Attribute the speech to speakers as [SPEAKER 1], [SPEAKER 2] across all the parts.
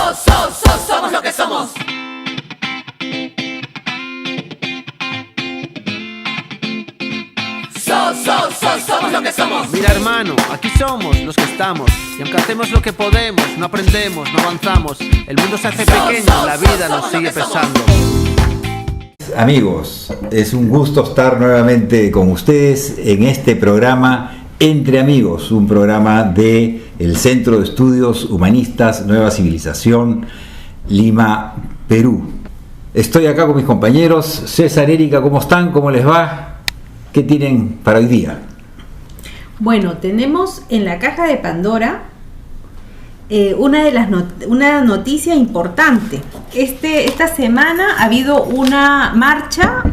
[SPEAKER 1] Somos lo que somos. Somos lo que somos.
[SPEAKER 2] Mira, hermano, aquí somos los que estamos. Y aunque hacemos lo que podemos, no aprendemos, no avanzamos. El mundo se hace pequeño, la vida nos sigue pesando.
[SPEAKER 3] Amigos, es un gusto estar nuevamente con ustedes en este programa Entre Amigos, un programa de el Centro de Estudios Humanistas Nueva Civilización, Lima, Perú. Estoy acá con mis compañeros. César, Erika, ¿cómo están? ¿Cómo les va? ¿Qué tienen para hoy día?
[SPEAKER 4] Bueno, tenemos en la caja de Pandora una noticia importante. Esta semana ha habido una marcha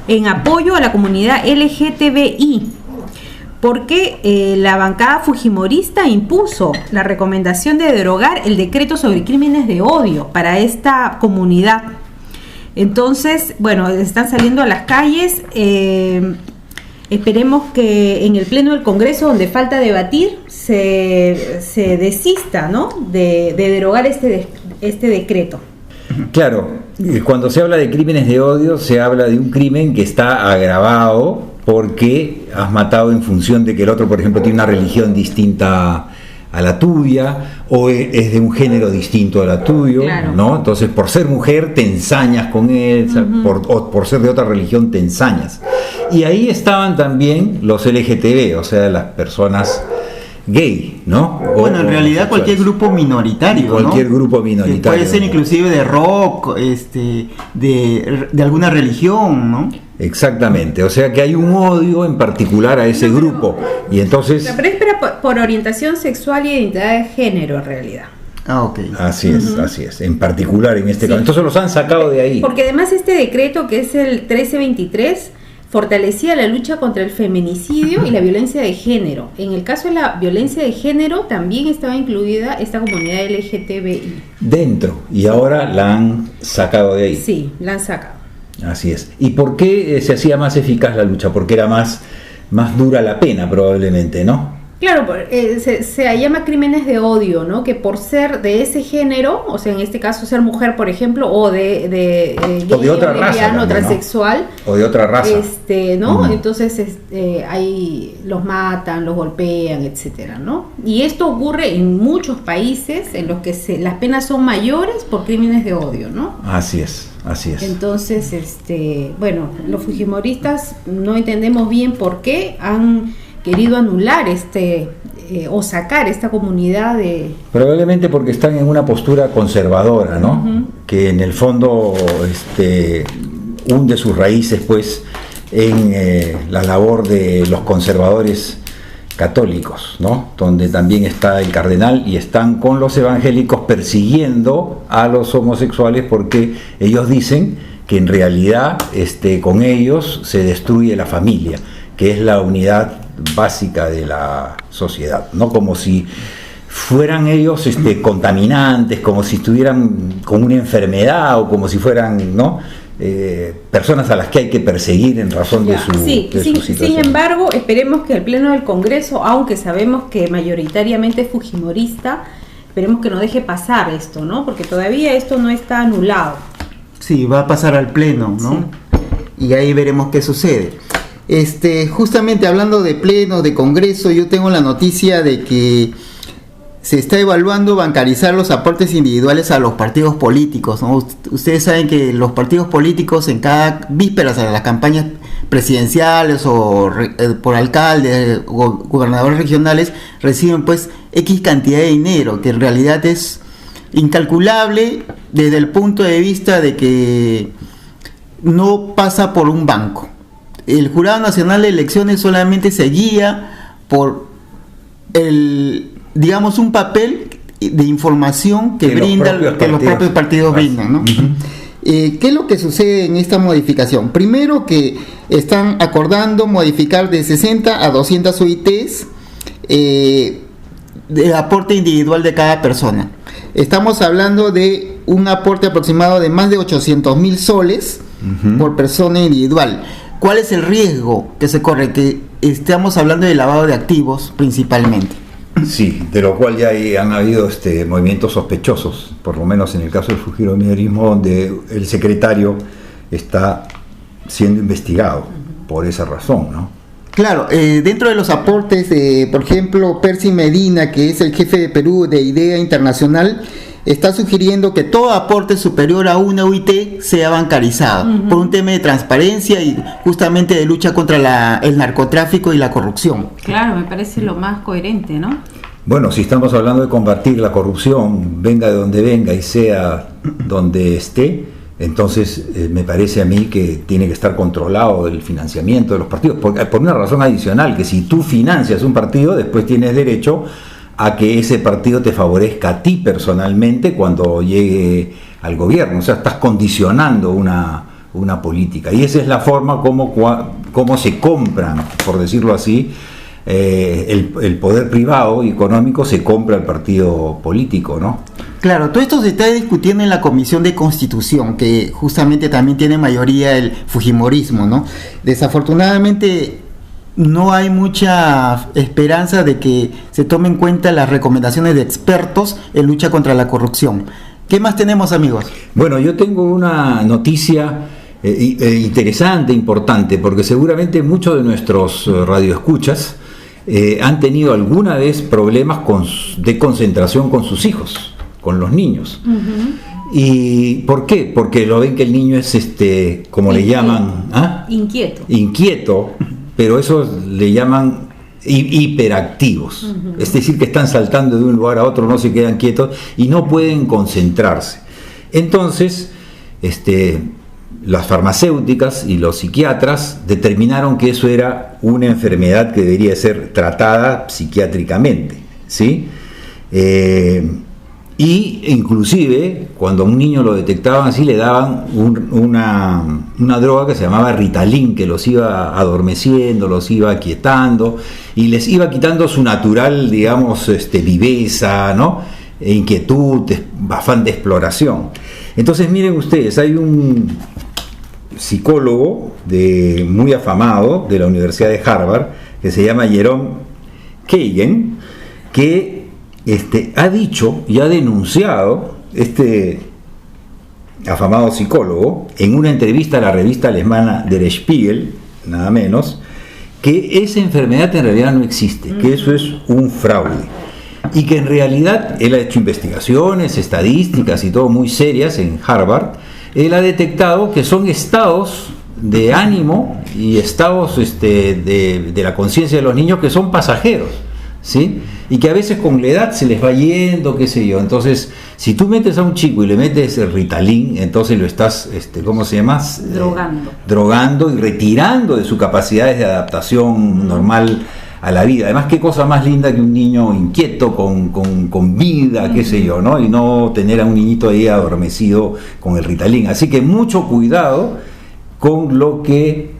[SPEAKER 4] en apoyo a la comunidad LGTBI, porque la bancada fujimorista impuso la recomendación de derogar el decreto sobre crímenes de odio para esta comunidad. Entonces, bueno, están saliendo a las calles. Esperemos que en el Pleno del Congreso, donde falta debatir, se desista, ¿no?, de derogar este decreto.
[SPEAKER 3] Claro, cuando se habla de crímenes de odio, se habla de un crimen que está agravado porque has matado en función de que el otro, por ejemplo, tiene una religión distinta a la tuya, o es de un género distinto a la tuyo, claro, ¿no? Entonces, por ser mujer te ensañas con él, o por ser de otra religión te ensañas. Y ahí estaban también los LGTB, o sea, las personas gay, ¿no?
[SPEAKER 5] Bueno, en realidad cualquier grupo minoritario,
[SPEAKER 3] cualquier grupo minoritario.
[SPEAKER 5] Puede ser inclusive de rock, de alguna religión, ¿no?
[SPEAKER 3] Exactamente, o sea que hay un odio en particular a ese grupo. Y entonces...
[SPEAKER 4] Pero es por orientación sexual y identidad de género, en realidad.
[SPEAKER 5] Ah, ok.
[SPEAKER 3] Así es, en particular en este caso. Entonces los han sacado de ahí.
[SPEAKER 4] Porque además este decreto, que es el 1323, fortalecía la lucha contra el feminicidio y la violencia de género. En el caso de la violencia de género también estaba incluida esta comunidad LGTBI.
[SPEAKER 3] Dentro, y ahora la han sacado de ahí.
[SPEAKER 4] Sí, la han sacado.
[SPEAKER 3] Así es. ¿Y por qué se hacía más eficaz la lucha? Porque era más dura la pena, probablemente, ¿no?
[SPEAKER 4] Claro, se llama crímenes de odio, ¿no? Que por ser de ese género, o sea, en este caso ser mujer, por ejemplo, o de gay,
[SPEAKER 3] o de otra raza,
[SPEAKER 4] lesbiano, transexual,
[SPEAKER 3] ¿no? O de otra raza,
[SPEAKER 4] ¿no? Entonces ahí los matan, los golpean, etcétera, ¿no? Y esto ocurre en muchos países en los que las penas son mayores por crímenes de odio, ¿no?
[SPEAKER 3] Así es.
[SPEAKER 4] Entonces, bueno, los fujimoristas no entendemos bien por qué han querido anular o sacar esta comunidad de... Probablemente
[SPEAKER 3] porque están en una postura conservadora, ¿no? Que en el fondo hunde sus raíces, pues, en la labor de los conservadores católicos, ¿no? Donde también está el cardenal y están con los evangélicos persiguiendo a los homosexuales porque ellos dicen que en realidad con ellos se destruye la familia, que es la unidad básica de la sociedad, ¿no? Como si fueran ellos contaminantes, como si estuvieran con una enfermedad o como si fueran, ¿no?, personas a las que hay que perseguir en razón de su situación.
[SPEAKER 4] Sin embargo, esperemos que el Pleno del Congreso, aunque sabemos que mayoritariamente es fujimorista, esperemos que no deje pasar esto, ¿no? Porque todavía esto no está anulado.
[SPEAKER 5] Sí, va a pasar al Pleno, ¿no? Sí. Y ahí veremos qué sucede. Justamente hablando de Pleno, de Congreso, yo tengo la noticia de que se está evaluando bancarizar los aportes individuales a los partidos políticos, ¿no? Ustedes saben que los partidos políticos en cada vísperas a las campañas presidenciales o por alcaldes o gobernadores regionales reciben pues X cantidad de dinero, que en realidad es incalculable desde el punto de vista de que no pasa por un banco. El Jurado Nacional de Elecciones solamente se guía por un papel de información que los propios partidos brindan, ¿no? ¿Qué es lo que sucede en esta modificación? Primero, que están acordando modificar de 60 a 200 UITs de aporte individual de cada persona. Estamos hablando de un aporte aproximado de más de 800.000 soles por persona individual. ¿Cuál es el riesgo que se corre? Que estamos hablando de lavado de activos principalmente.
[SPEAKER 3] Sí, de lo cual ya han habido movimientos sospechosos, por lo menos en el caso del fujimorismo, donde el secretario está siendo investigado por esa razón, ¿no?
[SPEAKER 5] Claro, dentro de los aportes, por ejemplo, Percy Medina, que es el jefe de Perú de IDEA Internacional, está sugiriendo que todo aporte superior a una UIT sea bancarizado, por un tema de transparencia y justamente de lucha contra el narcotráfico y la corrupción.
[SPEAKER 4] Claro, me parece lo más coherente, ¿no?
[SPEAKER 3] Bueno, si estamos hablando de combatir la corrupción, venga de donde venga y sea donde esté, entonces me parece a mí que tiene que estar controlado el financiamiento de los partidos, por una razón adicional, que si tú financias un partido, después tienes derecho a que ese partido te favorezca a ti personalmente cuando llegue al gobierno. O sea, estás condicionando una política. Y esa es la forma como se compran, por decirlo así, el poder privado y económico se compra el partido político, ¿no?
[SPEAKER 5] Claro, todo esto se está discutiendo en la Comisión de Constitución, que justamente también tiene mayoría el fujimorismo, ¿no? Desafortunadamente no hay mucha esperanza de que se tomen en cuenta las recomendaciones de expertos en lucha contra la corrupción. ¿Qué más tenemos, amigos?
[SPEAKER 3] Bueno, yo tengo una noticia interesante, importante, porque seguramente muchos de nuestros radioescuchas han tenido alguna vez problemas de concentración con sus hijos, con los niños. ¿Y por qué? Porque lo ven que el niño es, como le llaman, inquieto, pero eso le llaman hiperactivos, es decir, que están saltando de un lugar a otro, no se quedan quietos y no pueden concentrarse. Entonces, las farmacéuticas y los psiquiatras determinaron que eso era una enfermedad que debería ser tratada psiquiátricamente, ¿sí? Y inclusive cuando a un niño lo detectaban así, le daban una droga que se llamaba Ritalin, que los iba adormeciendo, los iba aquietando y les iba quitando su natural, digamos, viveza, ¿no? Inquietud, afán de exploración. Entonces miren ustedes, hay un psicólogo muy afamado de la Universidad de Harvard que se llama Jerome Kagan, que ha dicho y ha denunciado, afamado psicólogo, en una entrevista a la revista alemana Der Spiegel, nada menos, que esa enfermedad en realidad no existe, que eso es un fraude, y que en realidad él ha hecho investigaciones, estadísticas y todo muy serias en Harvard. Él ha detectado que son estados de ánimo y estados de la conciencia de los niños que son pasajeros, ¿sí? Y que a veces con la edad se les va yendo, qué sé yo. Entonces, si tú metes a un chico y le metes el Ritalin, entonces lo estás, ¿cómo se llama? Drogando y retirando de sus capacidades de adaptación normal a la vida. Además, qué cosa más linda que un niño inquieto, con vida, qué sé yo, ¿no? Y no tener a un niñito ahí adormecido con el Ritalin. Así que mucho cuidado con lo que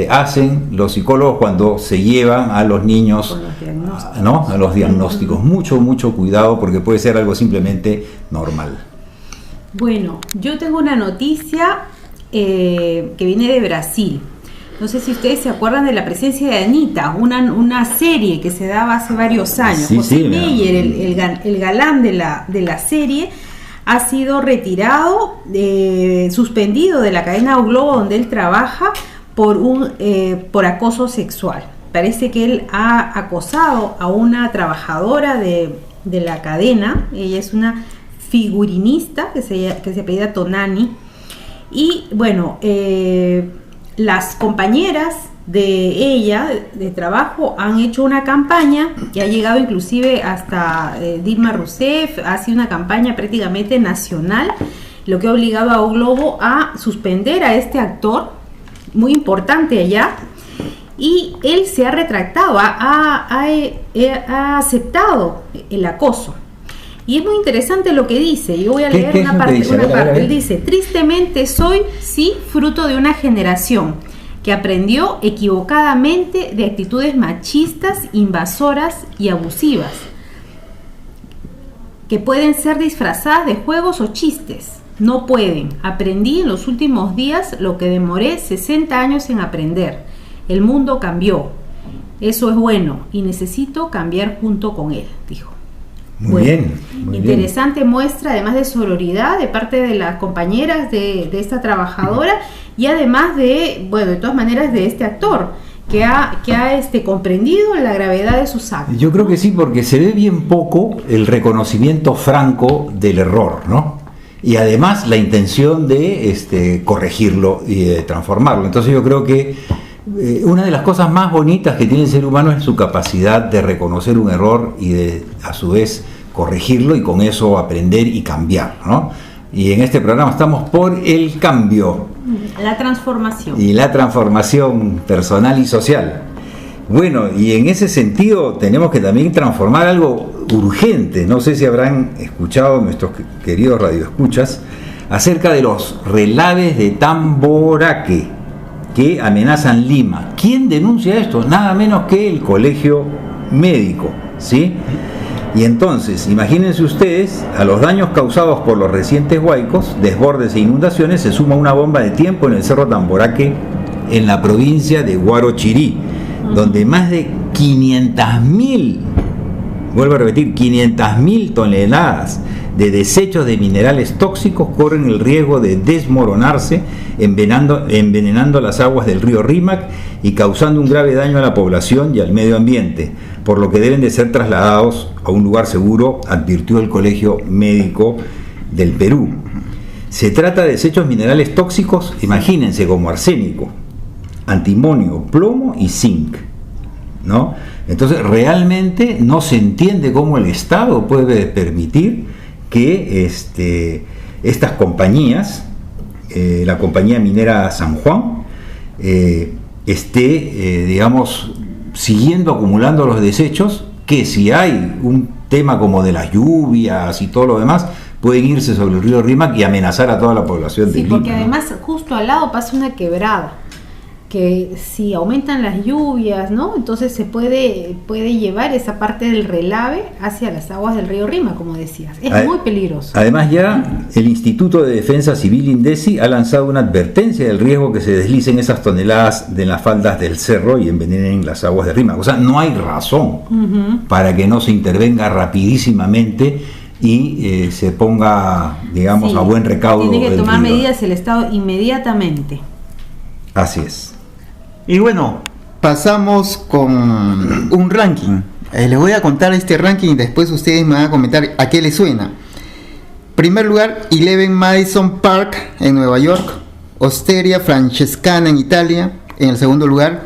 [SPEAKER 3] hacen los psicólogos cuando se llevan a los niños, ¿no? A los diagnósticos. Mucho cuidado, porque puede ser algo simplemente normal.
[SPEAKER 4] Bueno, yo tengo una noticia que viene de Brasil. No sé si ustedes se acuerdan de la presencia de Anita, una serie que se daba hace varios años.
[SPEAKER 3] Sí,
[SPEAKER 4] José
[SPEAKER 3] sí,
[SPEAKER 4] Meyer, el galán de la serie, ha sido retirado, suspendido de la cadena O Globo donde él trabaja por acoso sexual. Parece que él ha acosado a una trabajadora de la cadena. Ella es una figurinista que se apellida Tonani. Y bueno, las compañeras de ella de trabajo han hecho una campaña que ha llegado inclusive hasta Dilma Rousseff. Ha sido una campaña prácticamente nacional, lo que ha obligado a O Globo a suspender a este actor muy importante allá, y él se ha retractado, ha aceptado el acoso. Y es muy interesante lo que dice. Yo voy a leer una parte. Él dice: tristemente soy, sí, fruto de una generación que aprendió equivocadamente de actitudes machistas, invasoras y abusivas, que pueden ser disfrazadas de juegos o chistes. No pueden. Aprendí en los últimos días lo que demoré 60 años en aprender. El mundo cambió. Eso es bueno y necesito cambiar junto con él, dijo.
[SPEAKER 3] Muy bien.
[SPEAKER 4] Interesante muestra, además de sororidad de parte de las compañeras de esta trabajadora y además de todas maneras de este actor que ha comprendido la gravedad de sus actos.
[SPEAKER 3] Yo creo que sí, porque se ve bien poco el reconocimiento franco del error, ¿no? Y además la intención de corregirlo y de transformarlo. Entonces yo creo que una de las cosas más bonitas que tiene el ser humano es su capacidad de reconocer un error y de a su vez corregirlo y con eso aprender y cambiar, ¿no? Y en este programa estamos por el cambio.
[SPEAKER 4] La transformación.
[SPEAKER 3] Y la transformación personal y social. Bueno, y en ese sentido tenemos que también transformar algo urgente. No sé si habrán escuchado nuestros queridos radioescuchas acerca de los relaves de Tamboraque que amenazan Lima. ¿Quién denuncia esto? Nada menos que el Colegio Médico, ¿sí? Y entonces, imagínense ustedes, a los daños causados por los recientes huaicos, desbordes e inundaciones, se suma una bomba de tiempo en el Cerro Tamboraque, en la provincia de Huarochirí, donde más de 500.000, vuelvo a repetir, 500.000 toneladas de desechos de minerales tóxicos corren el riesgo de desmoronarse, envenenando las aguas del río Rímac y causando un grave daño a la población y al medio ambiente, por lo que deben de ser trasladados a un lugar seguro, advirtió el Colegio Médico del Perú. Se trata de desechos minerales tóxicos, imagínense, como arsénico, antimonio, plomo y zinc, ¿no? Entonces realmente no se entiende cómo el Estado puede permitir que estas compañías, la compañía minera San Juan, digamos, siguiendo acumulando los desechos, que si hay un tema como de las lluvias y todo lo demás, pueden irse sobre el río Rímac y amenazar a toda la población de Lima.
[SPEAKER 4] Sí, porque además justo al lado pasa una quebrada, que si aumentan las lluvias, ¿no? Entonces se puede llevar esa parte del relave hacia las aguas del río Rímac, como decías. Es muy peligroso.
[SPEAKER 3] Además, ya el Instituto de Defensa Civil INDECI ha lanzado una advertencia del riesgo que se deslicen esas toneladas de las faldas del cerro y envenenen las aguas del Rímac. O sea, no hay razón para que no se intervenga rapidísimamente y se ponga, digamos, a buen recaudo.
[SPEAKER 4] Tiene que tomar
[SPEAKER 3] río.
[SPEAKER 4] medidas el Estado inmediatamente.
[SPEAKER 3] Así es.
[SPEAKER 5] Y bueno, pasamos con un ranking. Les voy a contar este ranking y después ustedes me van a comentar a qué les suena. Primer lugar, 11 Madison Park en Nueva York. Osteria Francescana en Italia en el segundo lugar.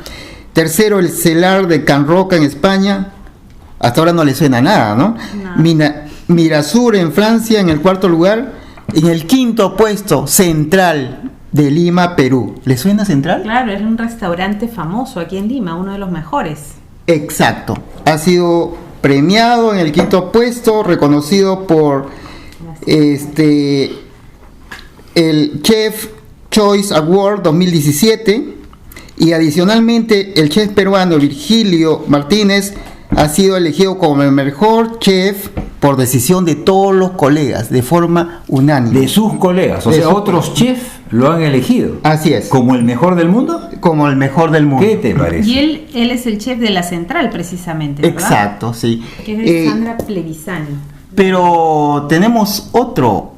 [SPEAKER 5] Tercero, el Celar de Can Roca en España. Hasta ahora no les suena nada, ¿no? Mirasur en Francia en el cuarto lugar. En el quinto puesto, Central de Lima, Perú. ¿Le suena Central?
[SPEAKER 4] Claro, es un restaurante famoso aquí en Lima, uno de los mejores.
[SPEAKER 5] Exacto. Ha sido premiado en el quinto puesto, reconocido por el Chef Choice Award 2017, y adicionalmente el chef peruano Virgilio Martínez ha sido elegido como el mejor chef por decisión de todos los colegas, de forma unánime.
[SPEAKER 3] De sus colegas, o sea, otros chefs lo han elegido.
[SPEAKER 5] Así es.
[SPEAKER 3] ¿Como el mejor del mundo?
[SPEAKER 5] Como el mejor del mundo.
[SPEAKER 3] ¿Qué te parece?
[SPEAKER 4] Y él es el chef de la Central, precisamente, ¿verdad?
[SPEAKER 5] Exacto, sí.
[SPEAKER 4] Que es de Sandra Plevisani.
[SPEAKER 5] Pero tenemos otro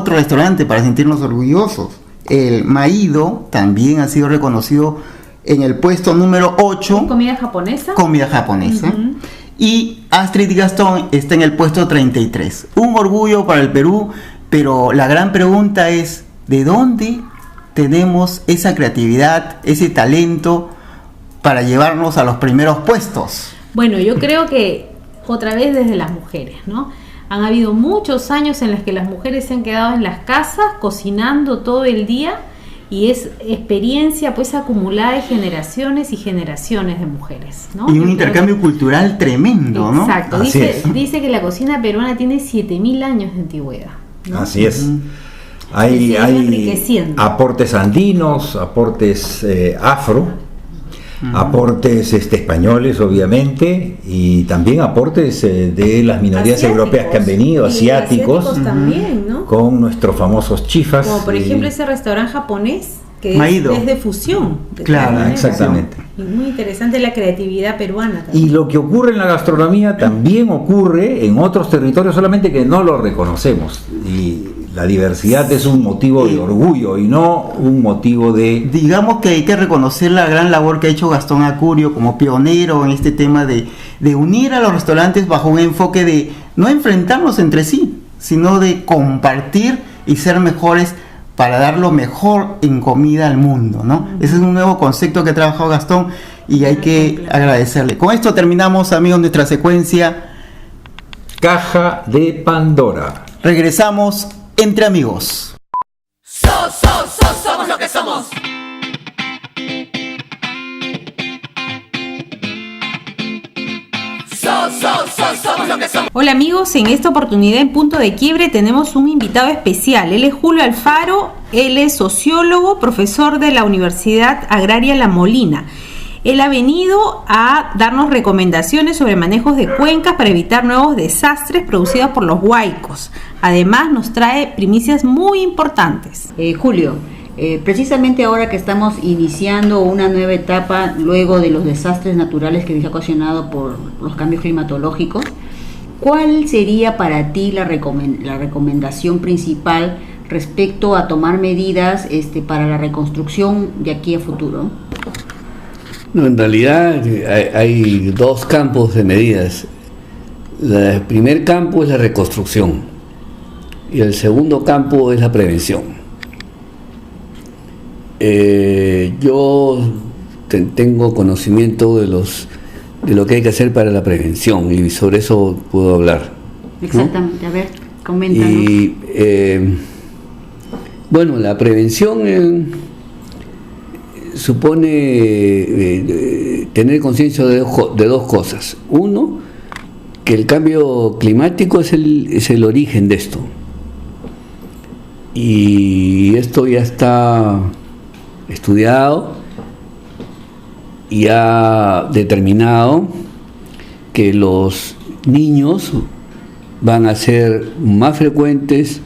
[SPEAKER 5] restaurante para sentirnos orgullosos. El Maído también ha sido reconocido en el puesto número 8.
[SPEAKER 4] ¿Comida japonesa?
[SPEAKER 5] Comida japonesa. Uh-huh. Y Astrid Gastón está en el puesto 33. Un orgullo para el Perú, pero la gran pregunta es, ¿de dónde tenemos esa creatividad, ese talento para llevarnos a los primeros puestos?
[SPEAKER 4] Bueno, yo creo que otra vez desde las mujeres, ¿no? Han habido muchos años en los que las mujeres se han quedado en las casas cocinando todo el día, y es experiencia pues acumulada de generaciones y generaciones de mujeres, ¿no?
[SPEAKER 5] Y un intercambio cultural tremendo, ¿no?
[SPEAKER 4] Exacto. Dice que la cocina peruana tiene 7.000 años de antigüedad, ¿no?
[SPEAKER 3] Así es. Hay aportes andinos, aportes afro, aportes aportes obviamente, y también aportes de las minorías europeas que han venido, asiáticos
[SPEAKER 4] también, ¿no?
[SPEAKER 3] Con nuestros famosos chifas.
[SPEAKER 4] Como por ejemplo ese restaurante japonés que
[SPEAKER 5] Maído.
[SPEAKER 4] es de fusión. De
[SPEAKER 5] Claro,
[SPEAKER 4] todas maneras.
[SPEAKER 3] exactamente.
[SPEAKER 4] Y muy interesante la creatividad peruana también.
[SPEAKER 3] Y lo que ocurre en la gastronomía también ocurre en otros territorios, solamente que no lo reconocemos. Y la diversidad es un motivo de orgullo y no un motivo de...
[SPEAKER 5] Digamos que hay que reconocer la gran labor que ha hecho Gastón Acurio como pionero en este tema de unir a los restaurantes bajo un enfoque de no enfrentarnos entre sí, sino de compartir y ser mejores para dar lo mejor en comida al mundo, ¿no? Ese es un nuevo concepto que ha trabajado Gastón y hay que agradecerle. Con esto terminamos, amigos, nuestra secuencia.
[SPEAKER 3] Caja de Pandora.
[SPEAKER 5] Regresamos entre amigos.
[SPEAKER 1] Somos lo que somos. Somos lo que somos.
[SPEAKER 4] Hola amigos, en esta oportunidad en Punto de Quiebre tenemos un invitado especial. Él es Julio Alfaro, él es sociólogo, profesor de la Universidad Agraria La Molina. Él ha venido a darnos recomendaciones sobre manejos de cuencas para evitar nuevos desastres producidos por los huaicos. Además nos trae primicias muy importantes.
[SPEAKER 6] Julio, precisamente ahora que estamos iniciando una nueva etapa luego de los desastres naturales que se ha ocasionado por los cambios climatológicos, ¿cuál sería para ti la recomendación principal respecto a tomar medidas para la reconstrucción de aquí a futuro?
[SPEAKER 7] No, en realidad hay dos campos de medidas. El primer campo es la reconstrucción y el segundo campo es la prevención. Yo tengo conocimiento de lo que hay que hacer para la prevención y sobre eso puedo hablar, ¿no?
[SPEAKER 6] Exactamente, a ver, coméntanos.
[SPEAKER 7] Y bueno, la prevención supone tener conciencia de dos cosas. Uno, que el cambio climático es el origen de esto. Y esto ya está estudiado y ha determinado que los niños van a ser más frecuentes,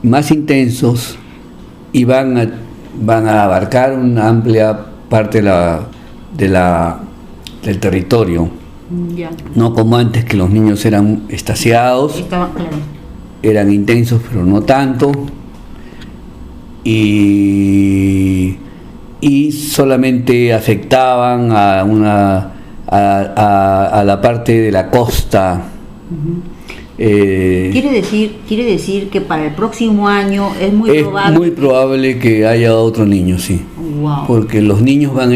[SPEAKER 7] más intensos y van a abarcar una amplia parte del territorio.
[SPEAKER 6] Ya.
[SPEAKER 7] No como antes, que los niños eran estaciados,
[SPEAKER 6] Estaba claro.
[SPEAKER 7] eran intensos pero no tanto, y solamente afectaban a la parte de la costa.
[SPEAKER 6] Quiere decir que para el próximo año es muy
[SPEAKER 7] probable que haya otro niño, sí.
[SPEAKER 6] Wow.
[SPEAKER 7] Porque los niños van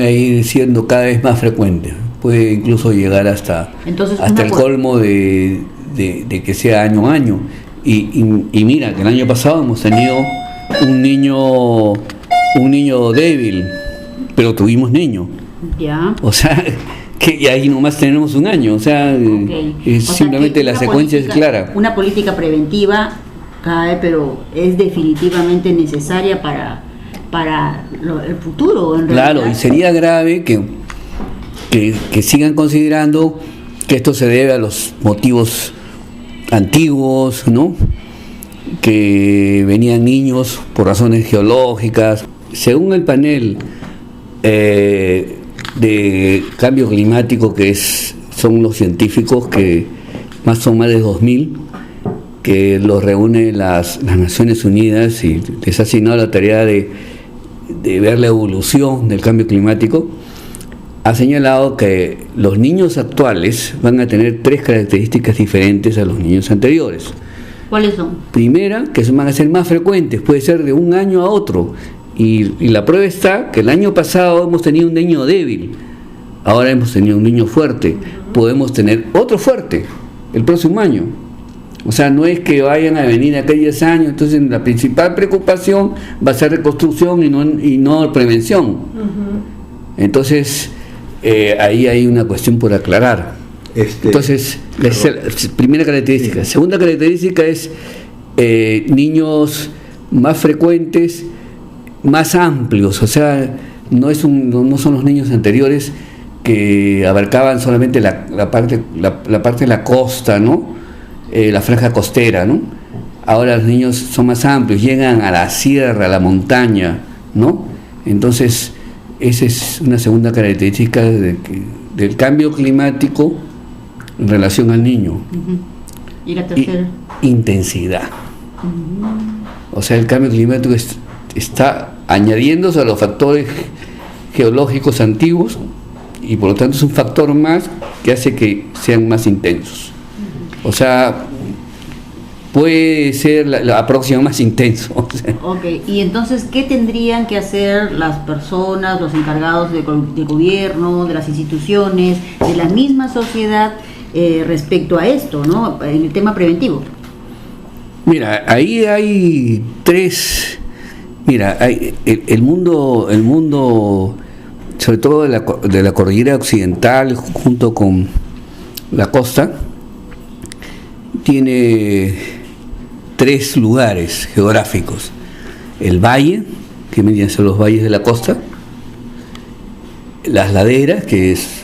[SPEAKER 7] a ir siendo cada vez más frecuentes. Puede incluso llegar hasta el colmo de que sea año a año. Y mira, que el año pasado hemos tenido un niño débil, pero tuvimos niño.
[SPEAKER 6] Ya.
[SPEAKER 7] O sea, que ahí nomás tenemos un año. O sea, simplemente la secuencia es clara.
[SPEAKER 6] Una política preventiva cae, pero es definitivamente necesaria para el futuro. En
[SPEAKER 7] Claro,
[SPEAKER 6] realidad.
[SPEAKER 7] y sería grave que sigan considerando que esto se debe a los motivos antiguos, ¿no? Que venían niños por razones geológicas. Según el panel de cambio climático, son los científicos que son más de 2000, que los reúne las Naciones Unidas y les ha asignado la tarea de ver la evolución del cambio climático, ha señalado que los niños actuales van a tener 3 características diferentes a los niños anteriores.
[SPEAKER 6] ¿Cuáles son?
[SPEAKER 7] Primera, que van a ser más frecuentes, puede ser de un año a otro. Y la prueba está que el año pasado hemos tenido un niño débil, ahora hemos tenido un niño fuerte, podemos tener otro fuerte el próximo año. O sea, no es que vayan a venir acá 10 años, entonces la principal preocupación va a ser reconstrucción y no prevención. Entonces, ahí hay una cuestión por aclarar. Entonces, esa es la primera característica. Segunda característica es niños más frecuentes, más amplios. O sea, no son los niños anteriores que abarcaban solamente la parte de la costa, ¿no? La franja costera, ¿no? ahora los niños son más amplios, llegan a la sierra, a la montaña, ¿no? Entonces, esa es una segunda característica del cambio climático en relación al niño.
[SPEAKER 6] Y la tercera.
[SPEAKER 7] Intensidad. O sea, el cambio climático está añadiéndose a los factores geológicos antiguos y por lo tanto es un factor más que hace que sean más intensos. O sea, puede ser la próxima más intenso.
[SPEAKER 6] Ok, y entonces, ¿qué tendrían que hacer las personas, los encargados de gobierno, de las instituciones, de la misma sociedad respecto a esto, ¿no? En el tema preventivo.
[SPEAKER 7] Mira, ahí hay tres. Mira, hay el mundo, sobre todo de la cordillera occidental, junto con la costa, tiene tres lugares geográficos: el valle, que vendrían a ser los valles de la costa, las laderas, que es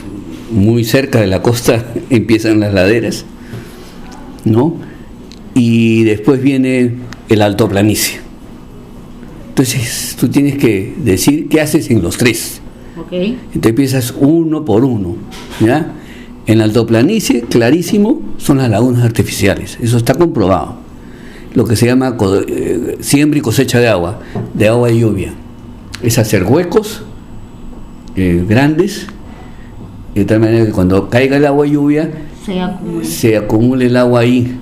[SPEAKER 7] muy cerca de la costa empiezan las laderas, ¿no? Y después viene el altoplanicie. Entonces tú tienes que decir qué haces en los tres.
[SPEAKER 6] Okay.
[SPEAKER 7] Entonces empiezas uno por uno, ¿ya? En la altoplanicie, clarísimo, son las lagunas artificiales, eso está comprobado. Lo que se llama siembra y cosecha de agua y lluvia. Es hacer huecos grandes, de tal manera que cuando caiga el agua y lluvia se acumule el agua ahí,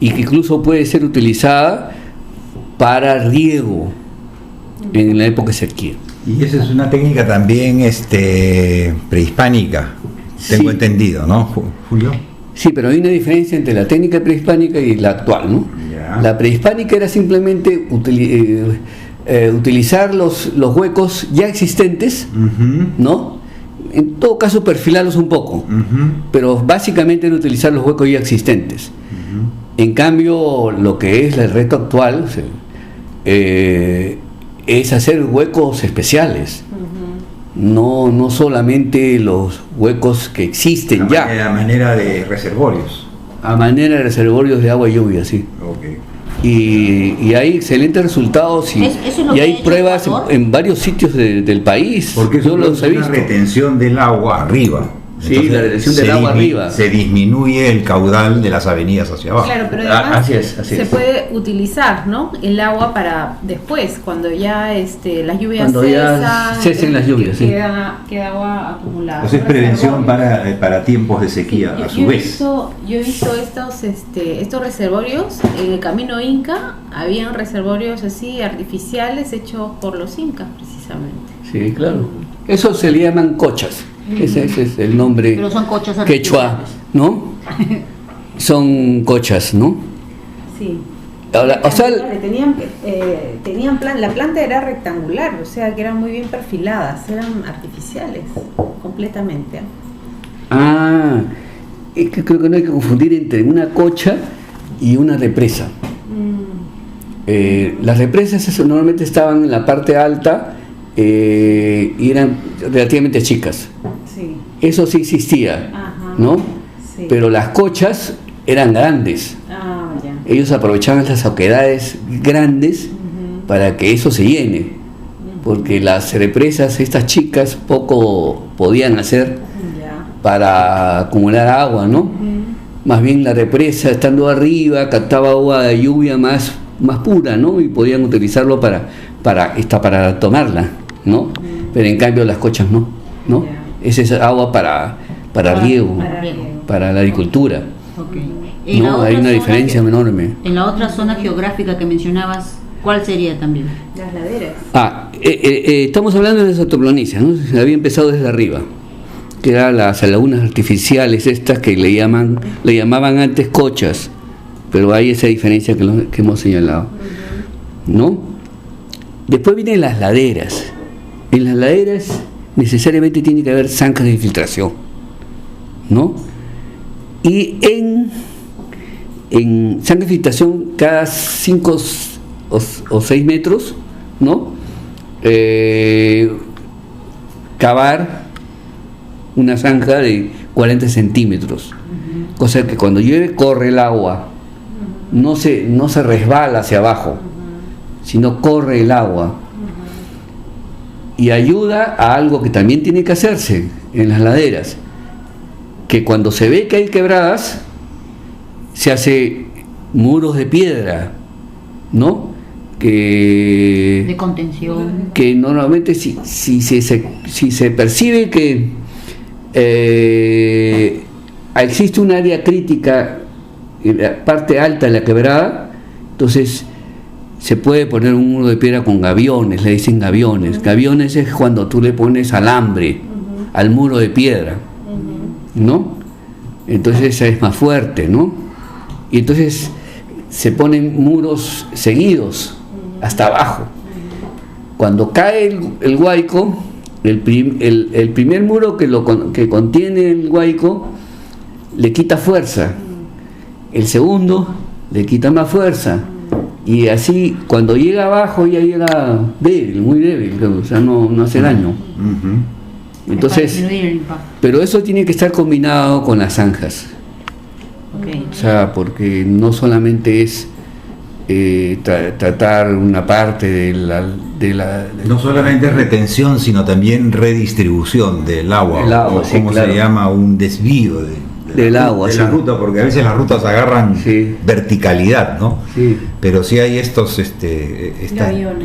[SPEAKER 7] y que incluso puede ser utilizada para riego en la época de sequía.
[SPEAKER 3] Y esa es una técnica también prehispánica, tengo entendido, ¿no, Julio?
[SPEAKER 7] Sí, pero hay una diferencia entre la técnica prehispánica y la actual, ¿no?
[SPEAKER 3] Ya.
[SPEAKER 7] La prehispánica era simplemente utilizar los huecos ya existentes, ¿no? En todo caso perfilarlos un poco, pero básicamente era utilizar los huecos ya existentes. En cambio, lo que es el reto actual es hacer huecos especiales, no solamente los huecos que existen ya.
[SPEAKER 3] A manera de reservorios.
[SPEAKER 7] A manera de reservorios de agua y lluvia, sí.
[SPEAKER 3] Okay.
[SPEAKER 7] Y hay excelentes resultados y hay pruebas en varios sitios del país.
[SPEAKER 3] Porque
[SPEAKER 7] yo los he
[SPEAKER 3] una
[SPEAKER 7] visto.
[SPEAKER 3] retención del agua arriba.
[SPEAKER 7] Sí, la retención del agua arriba.
[SPEAKER 3] Se disminuye el caudal de las avenidas hacia abajo.
[SPEAKER 4] Claro, pero además
[SPEAKER 7] así es.
[SPEAKER 4] se puede utilizar, ¿no? El agua para después, cuando ya las lluvias
[SPEAKER 7] Cuando ya cesen las lluvias, sí.
[SPEAKER 4] queda agua acumulada.
[SPEAKER 3] Entonces es prevención para tiempos de sequía, a su vez.
[SPEAKER 4] Yo he visto estos reservorios en el camino Inca. Habían reservorios así artificiales hechos por los incas, precisamente.
[SPEAKER 7] Sí, claro. Eso se le llaman cochas. Ese es el nombre.
[SPEAKER 6] Pero son cochas
[SPEAKER 7] quechua, ¿no? Son cochas, ¿no?
[SPEAKER 4] Sí.
[SPEAKER 7] Ahora, o sea,
[SPEAKER 4] tenían la planta era rectangular, o sea que eran muy bien perfiladas, eran artificiales, completamente.
[SPEAKER 7] Es que creo que no hay que confundir entre una cocha y una represa. Las represas normalmente estaban en la parte alta y eran relativamente chicas.
[SPEAKER 4] Sí.
[SPEAKER 7] Eso sí existía, ¿no?
[SPEAKER 4] Sí.
[SPEAKER 7] Pero las cochas eran grandes.
[SPEAKER 4] Ya.
[SPEAKER 7] Ellos aprovechaban las oquedades grandes para que eso se llene, porque las represas, estas chicas, poco podían hacer para acumular agua, ¿no? Más bien la represa, estando arriba, captaba agua de lluvia más pura, ¿no? Y podían utilizarlo para tomarla, ¿no? Pero en cambio las cochas no. Esa es agua para riego, para la agricultura.
[SPEAKER 6] Okay.
[SPEAKER 7] No, hay una diferencia enorme.
[SPEAKER 6] En la otra zona geográfica que mencionabas, ¿cuál sería también?
[SPEAKER 4] Las laderas.
[SPEAKER 7] Estamos hablando de las altoplanicies, ¿no? Se había empezado desde arriba, que eran las lagunas artificiales estas que le llamaban antes cochas, pero hay esa diferencia que hemos señalado, ¿no? Después vienen las laderas. En las laderas necesariamente tiene que haber zanjas de filtración, ¿no? Y en zanjas de filtración cada 5 o 6 metros, ¿no? Cavar una zanja de 40 centímetros, cosa que cuando llueve corre el agua no se resbala hacia abajo, sino corre el agua. Y ayuda a algo que también tiene que hacerse en las laderas, que cuando se ve que hay quebradas, se hace muros de piedra, ¿no?
[SPEAKER 6] De contención.
[SPEAKER 7] Que normalmente si se percibe que existe un área crítica en la parte alta de la quebrada, entonces se puede poner un muro de piedra con gaviones, le dicen gaviones. Gaviones es cuando tú le pones alambre al muro de piedra, ¿no? Entonces es más fuerte, ¿no? Y entonces se ponen muros seguidos hasta abajo. Cuando cae el huaico, el primer muro que contiene el huaico le quita fuerza, el segundo le quita más fuerza, y así cuando llega abajo ya llega débil, muy débil, o sea, no hace daño. Entonces, pero eso tiene que estar combinado con las zanjas. O sea, porque no solamente es tratar una parte de la
[SPEAKER 3] no solamente retención, sino también redistribución del agua,
[SPEAKER 7] el agua,
[SPEAKER 3] o
[SPEAKER 7] sí,
[SPEAKER 3] como
[SPEAKER 7] claro.
[SPEAKER 3] se llama, un desvío
[SPEAKER 7] del agua,
[SPEAKER 3] de
[SPEAKER 7] sí.
[SPEAKER 3] la ruta, porque a veces las rutas agarran
[SPEAKER 7] Sí.
[SPEAKER 3] verticalidad, ¿no?
[SPEAKER 7] Sí.
[SPEAKER 3] Pero sí hay estas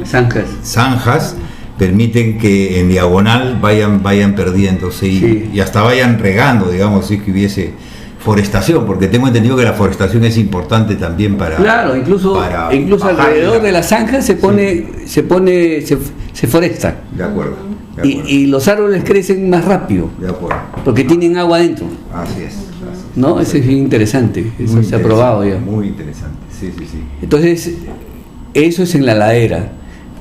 [SPEAKER 7] zanjas.
[SPEAKER 3] zanjas, permiten que en diagonal vayan perdiéndose
[SPEAKER 7] Sí.
[SPEAKER 3] y hasta vayan regando, digamos, si que hubiese forestación, porque tengo entendido que la forestación es importante también para...
[SPEAKER 7] Claro, incluso
[SPEAKER 3] bajar
[SPEAKER 7] alrededor de las zanjas se foresta.
[SPEAKER 3] De acuerdo. De acuerdo.
[SPEAKER 7] Y los árboles crecen más rápido,
[SPEAKER 3] De acuerdo.
[SPEAKER 7] porque tienen agua adentro,
[SPEAKER 3] Así es.
[SPEAKER 7] ¿no? Eso es bien interesante, eso
[SPEAKER 3] Muy
[SPEAKER 7] se ha probado ya.
[SPEAKER 3] Muy interesante, sí.
[SPEAKER 7] Entonces, eso es en la ladera.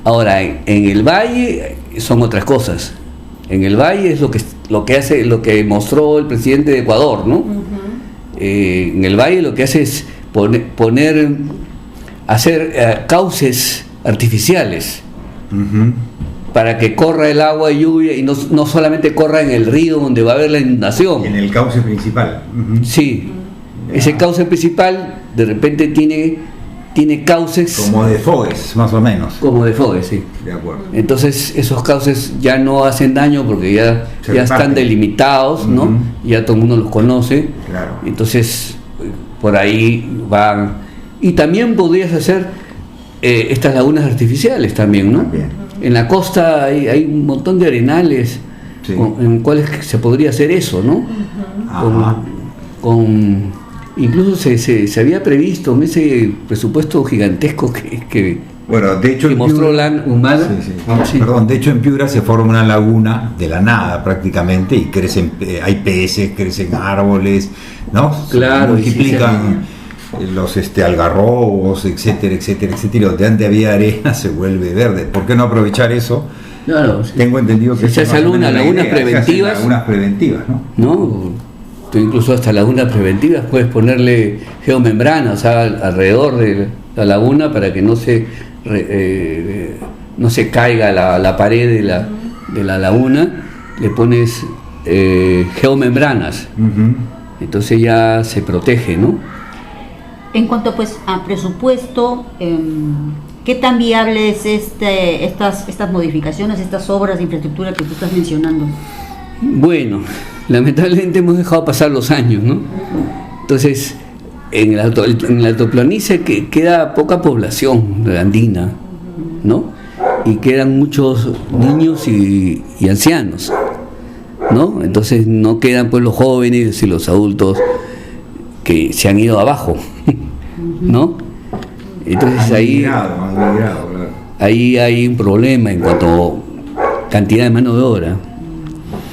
[SPEAKER 7] Ahora, en el valle son otras cosas. En el valle es lo que mostró el presidente de Ecuador, ¿no? En el valle lo que hace es hacer cauces artificiales para que corra el agua de lluvia y no solamente corra en el río donde va a haber la inundación.
[SPEAKER 3] En el cauce principal.
[SPEAKER 7] Sí, ese cauce principal de repente tiene cauces
[SPEAKER 3] Como de fogues, más o menos.
[SPEAKER 7] como de fogue, sí.
[SPEAKER 3] De acuerdo.
[SPEAKER 7] Entonces esos cauces ya no hacen daño porque ya están
[SPEAKER 3] reparten.
[SPEAKER 7] delimitados, ¿no?
[SPEAKER 3] Ujú.
[SPEAKER 7] Ya todo el mundo los conoce.
[SPEAKER 3] Claro.
[SPEAKER 7] Entonces por ahí van. Y también podrías hacer estas lagunas artificiales también, ¿no?
[SPEAKER 3] También.
[SPEAKER 7] En la costa hay un montón de arenales
[SPEAKER 3] Sí.
[SPEAKER 7] en cuales se podría hacer eso, ¿no?
[SPEAKER 3] Ajá.
[SPEAKER 7] Incluso se había previsto en ese presupuesto gigantesco que
[SPEAKER 3] Bueno, de hecho, en
[SPEAKER 7] mostró
[SPEAKER 3] Piura-
[SPEAKER 7] la Humada. Sí.
[SPEAKER 3] Perdón, de hecho en Piura se forma una laguna de la nada prácticamente y crecen, hay peces, crecen árboles, ¿no?
[SPEAKER 7] Claro, y sí,
[SPEAKER 3] multiplican los algarrobos, etcétera, etcétera, etcétera. Donde antes había arena se vuelve verde. ¿Por qué no aprovechar eso?
[SPEAKER 7] Claro, sí.
[SPEAKER 3] Tengo entendido que
[SPEAKER 7] Se
[SPEAKER 3] esa
[SPEAKER 7] hace
[SPEAKER 3] es más o menos la
[SPEAKER 7] lagunas
[SPEAKER 3] idea, se hacen
[SPEAKER 7] preventivas.
[SPEAKER 3] lagunas preventivas, ¿no?
[SPEAKER 7] ¿No? Tú incluso hasta lagunas preventivas puedes ponerle geomembrana, o sea, alrededor de la laguna para que no se caiga la pared de la laguna, le pones geomembranas, entonces ya se protege, ¿no?
[SPEAKER 6] En cuanto pues a presupuesto, ¿qué tan viable es estas modificaciones, estas obras de infraestructura que tú estás mencionando?
[SPEAKER 7] Bueno, lamentablemente hemos dejado pasar los años, ¿no? Entonces, en la altoplanicie queda poca población andina, ¿no? Y quedan muchos niños y ancianos, ¿no? Entonces no quedan pues los jóvenes y los adultos que se han ido abajo, ¿no? Entonces ahí hay un problema en cuanto a cantidad de mano de obra.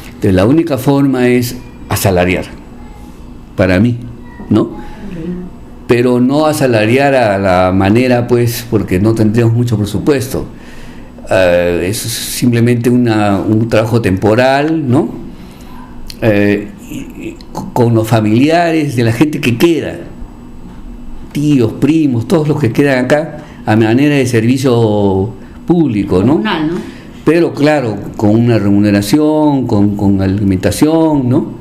[SPEAKER 7] Entonces la única forma es asalariar, para mí, ¿no? Pero no asalariar a la manera, pues, porque no tendríamos mucho presupuesto. Es simplemente un trabajo temporal, ¿no? Con los familiares de la gente que queda, tíos, primos, todos los que quedan acá, a manera de servicio público, ¿no?
[SPEAKER 6] Comunal, ¿no?
[SPEAKER 7] Pero claro, con una remuneración, con alimentación, ¿no?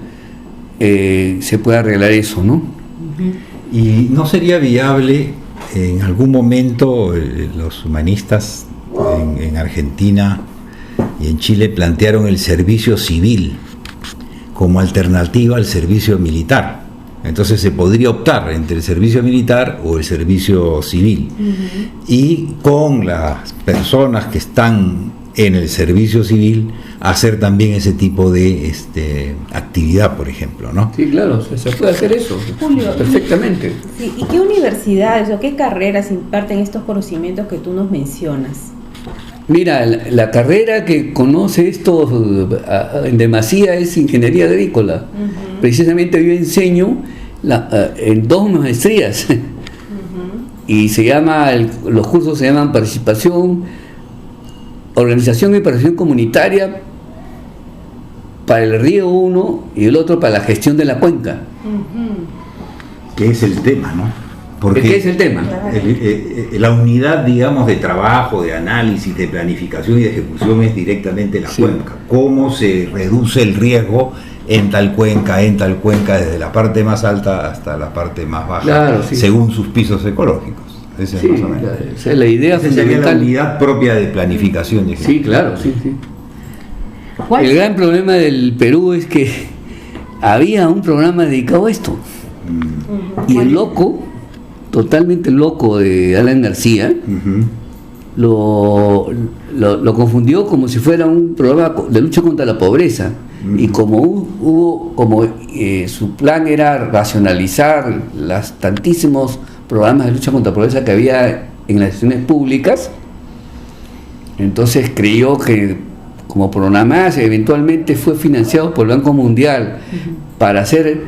[SPEAKER 7] Se puede arreglar eso, ¿no?
[SPEAKER 3] ¿Y no sería viable en algún momento los humanistas en Argentina y en Chile plantearon el servicio civil como alternativa al servicio militar? Entonces se podría optar entre el servicio militar o el servicio civil. Y con las personas que están en el servicio civil hacer también ese tipo de actividad, por ejemplo, ¿no?
[SPEAKER 7] Sí, claro, se puede hacer eso.
[SPEAKER 4] Julio,
[SPEAKER 7] Perfectamente.
[SPEAKER 4] Sí, ¿y qué universidades o qué carreras imparten estos conocimientos que tú nos mencionas?
[SPEAKER 7] Mira, la carrera que conoce esto en demasía es ingeniería agrícola. Precisamente yo enseño en 2 maestrías. Y se llama, los cursos se llaman Organización y Participación Comunitaria para el Río 1 y el otro para la gestión de la cuenca.
[SPEAKER 3] Que es el tema, ¿no? Porque
[SPEAKER 7] ¿Qué es el tema?
[SPEAKER 3] La unidad, digamos, de trabajo, de análisis, de planificación y de ejecución es directamente la cuenca. ¿Cómo se reduce el riesgo en tal cuenca, desde la parte más alta hasta la parte más baja,
[SPEAKER 7] claro, sí,
[SPEAKER 3] según sus pisos ecológicos? Esa es más o menos.
[SPEAKER 7] Esa es la idea
[SPEAKER 3] Esa
[SPEAKER 7] fundamental.
[SPEAKER 3] sería la unidad propia de planificación.
[SPEAKER 7] Sí, claro, sí. El gran problema del Perú es que había un programa dedicado a esto. Y el loco, totalmente loco de Alan García, lo confundió como si fuera un programa de lucha contra la pobreza. Y como su plan era racionalizar los tantísimos programas de lucha contra la pobreza que había en las instituciones públicas, entonces creyó que como programa eventualmente fue financiado por el Banco Mundial para hacer,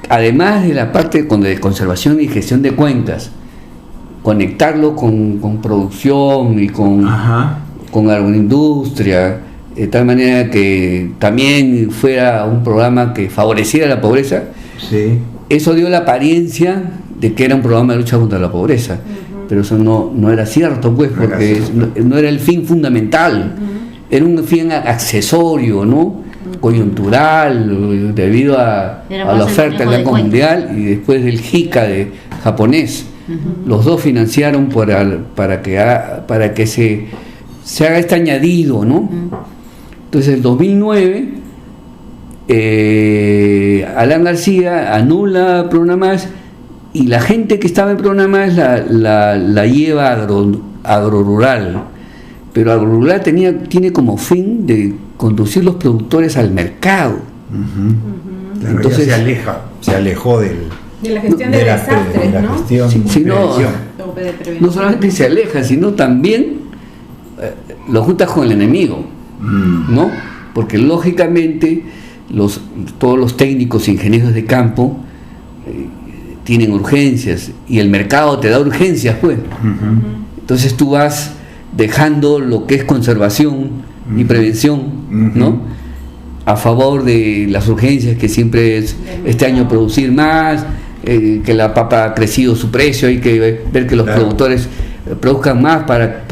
[SPEAKER 7] además de la parte de conservación y gestión de cuencas, conectarlo con producción y con agroindustria, de tal manera que también fuera un programa que favoreciera la pobreza. Eso dio la apariencia de que era un programa de lucha contra la pobreza, pero eso no era cierto, pues, porque no era el fin fundamental, era un fin accesorio, ¿no? Coyuntural, debido a la oferta del Banco Mundial y después del JICA japonés. Los dos financiaron para que se haga este añadido, ¿no? Entonces, en 2009, Alan García anula Programas y la gente que estaba en Programas la lleva a agrorural. Pero agrorural tiene como fin de conducir los productores al mercado.
[SPEAKER 3] Entonces se alejó de
[SPEAKER 4] la gestión de desastres, ¿no?
[SPEAKER 7] No solamente se aleja, sino también lo juntas con el enemigo, ¿no? Porque lógicamente todos los técnicos e ingenieros de campo tienen urgencias y el mercado te da urgencias, pues. Entonces tú vas dejando lo que es conservación y prevención, ¿no? A favor de las urgencias que siempre es este año producir más, que la papa ha crecido su precio, hay que ver que los productores produzcan más para